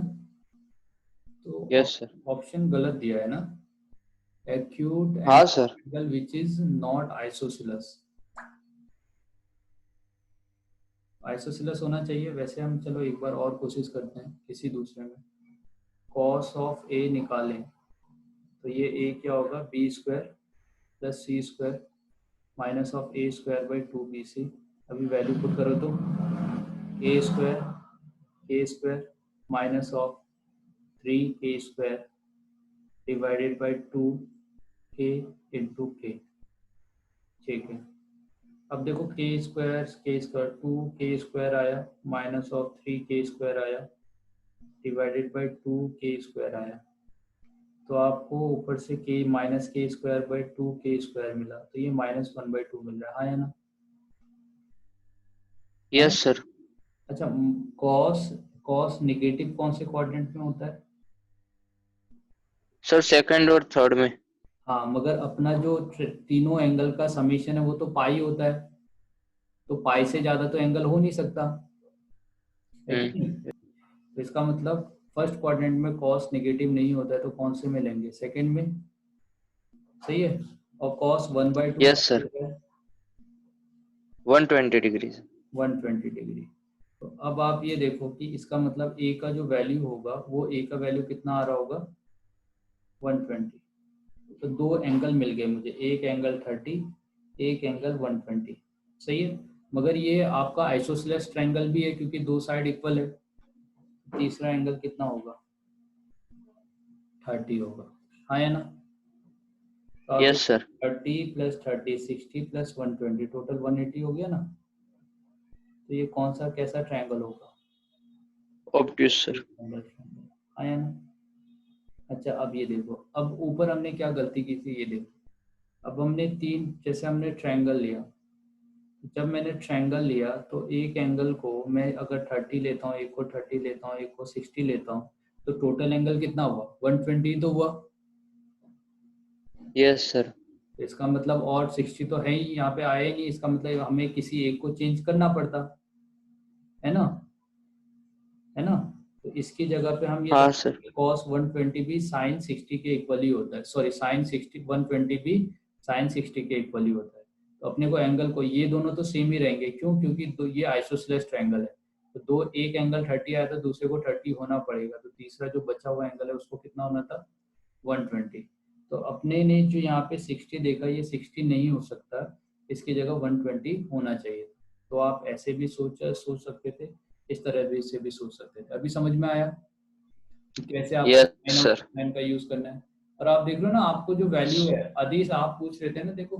तो Yes, sir. ऑप्शन गलत दिया है ना, एक्यूट हाँ sir. Angle which is not isosceles. Isosceles होना चाहिए वैसे। हम चलो एक बार और कोशिश करते हैं किसी दूसरे में। कॉस ऑफ ए निकालें तो ये ए क्या होगा, b square plus C square minus of A square by 2BC। अभी वैल्यू पुट करो तो a square minus of 3K square divided by 2K into k, ठीक है। अब देखो K स्क्वायर 2K स्क्वायर आया माइनस ऑफ 3K स्क्वायर आया divided by 2K square आया, तो आपको ऊपर से K minus K square by 2K square मिला, तो ये -1/2 मिल रहा है, हाँ या ना। Yes, sir. अच्छा, कॉस कॉस निगेटिव कौन से क्वाड्रेंट में होता है? सर सेकंड और थर्ड में। हाँ, मगर अपना जो तीनों एंगल का समीशन है वो तो पाई होता है, तो पाई से ज्यादा तो एंगल हो नहीं सकता, है कि नहीं? तो इसका मतलब फर्स्ट क्वाड्रेंट में कॉस नेगेटिव नहीं होता है, तो कौन से में लेंगे? सेकंड में, सही है। और कॉस 1/2 यस सर, होता है 120 डिग्री। 120 डिग्री। तो अब आप ये देखो कि इसका मतलब ए का जो वैल्यू होगा वो ए का वैल्यू कितना आ रहा होगा? 120। तो दो एंगल मिल गए मुझे, एक एंगल 30, एक एंगल 120, सही है। मगर ये आपका आइसोसेलेस ट्रायंगल भी है क्योंकि दो साइड इक्वल है। तीसरा एंगल कितना होगा? 30 होगा, हाँ या ना? तो आप यस सर। 30 + 30 60 + 120 टोटल 180 हो गया ना? तो ये कौन सा कैसा ट्रायंगल होगा? Obtuse sir. ट्रायंगल, हाँ या ना? अच्छा, अब ये देखो, अब ऊपर हमने क्या गलती की थी, ये देखो। अब हमने तीन, जैसे हमने ट्रायंगल लिया, जब मैंने ट्रायंगल लिया तो एक एंगल को मैं अगर 30 लेता हूँ, एक को 30 लेता हूँ, एक को 60 लेता हूँ, तो टोटल एंगल कितना हुआ? 120 तो हुआ। Yes sir. तो इसका मतलब, और 60 तो है ही यहाँ पे, आया ही नहीं, इसका मतलब हमें किसी एक को चेंज करना पड़ता है ना, है ना? तो इसकी जगह पे हम ये हाँ रख सर। cos 120 भी sin 60 के इक्वल ही होता है, सॉरी sin 60 120 भी sin 60 के इक्वल ही होता है। तो अपने को एंगल को, ये दोनों तो सेम ही रहेंगे, क्यों? क्योंकि ये आइसोसेलेस ट्रायंगल है, तो दो, एक एंगल 30 आया था, दूसरे को 30 होना पड़ेगा, तो तीसरा जो बचा हुआ एंगल है उसको कितना होना था? 120। तो अपने ने जो यहाँ पे 60 देखा, ये 60 नहीं हो सकता, इसकी जगह 120 होना चाहिए। तो आप ऐसे भी सोच सकते थे, इस तरह भी से भी सोच सकते थे। अभी समझ में आया कि कैसे आपको यस साइन और सर। कोसाइन का यूज करना है? और आप देख लो ना, आपको जो वैल्यू है, आदिश आप पूछ रहे थे ना, देखो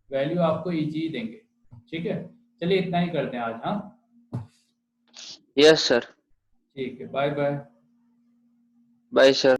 वैल्यू आपको इजी ही देंगे, ठीक है। चलिए इतना ही करते हैं आज, हाँ, यस सर। ठीक है, बाय बाय। Bye sir.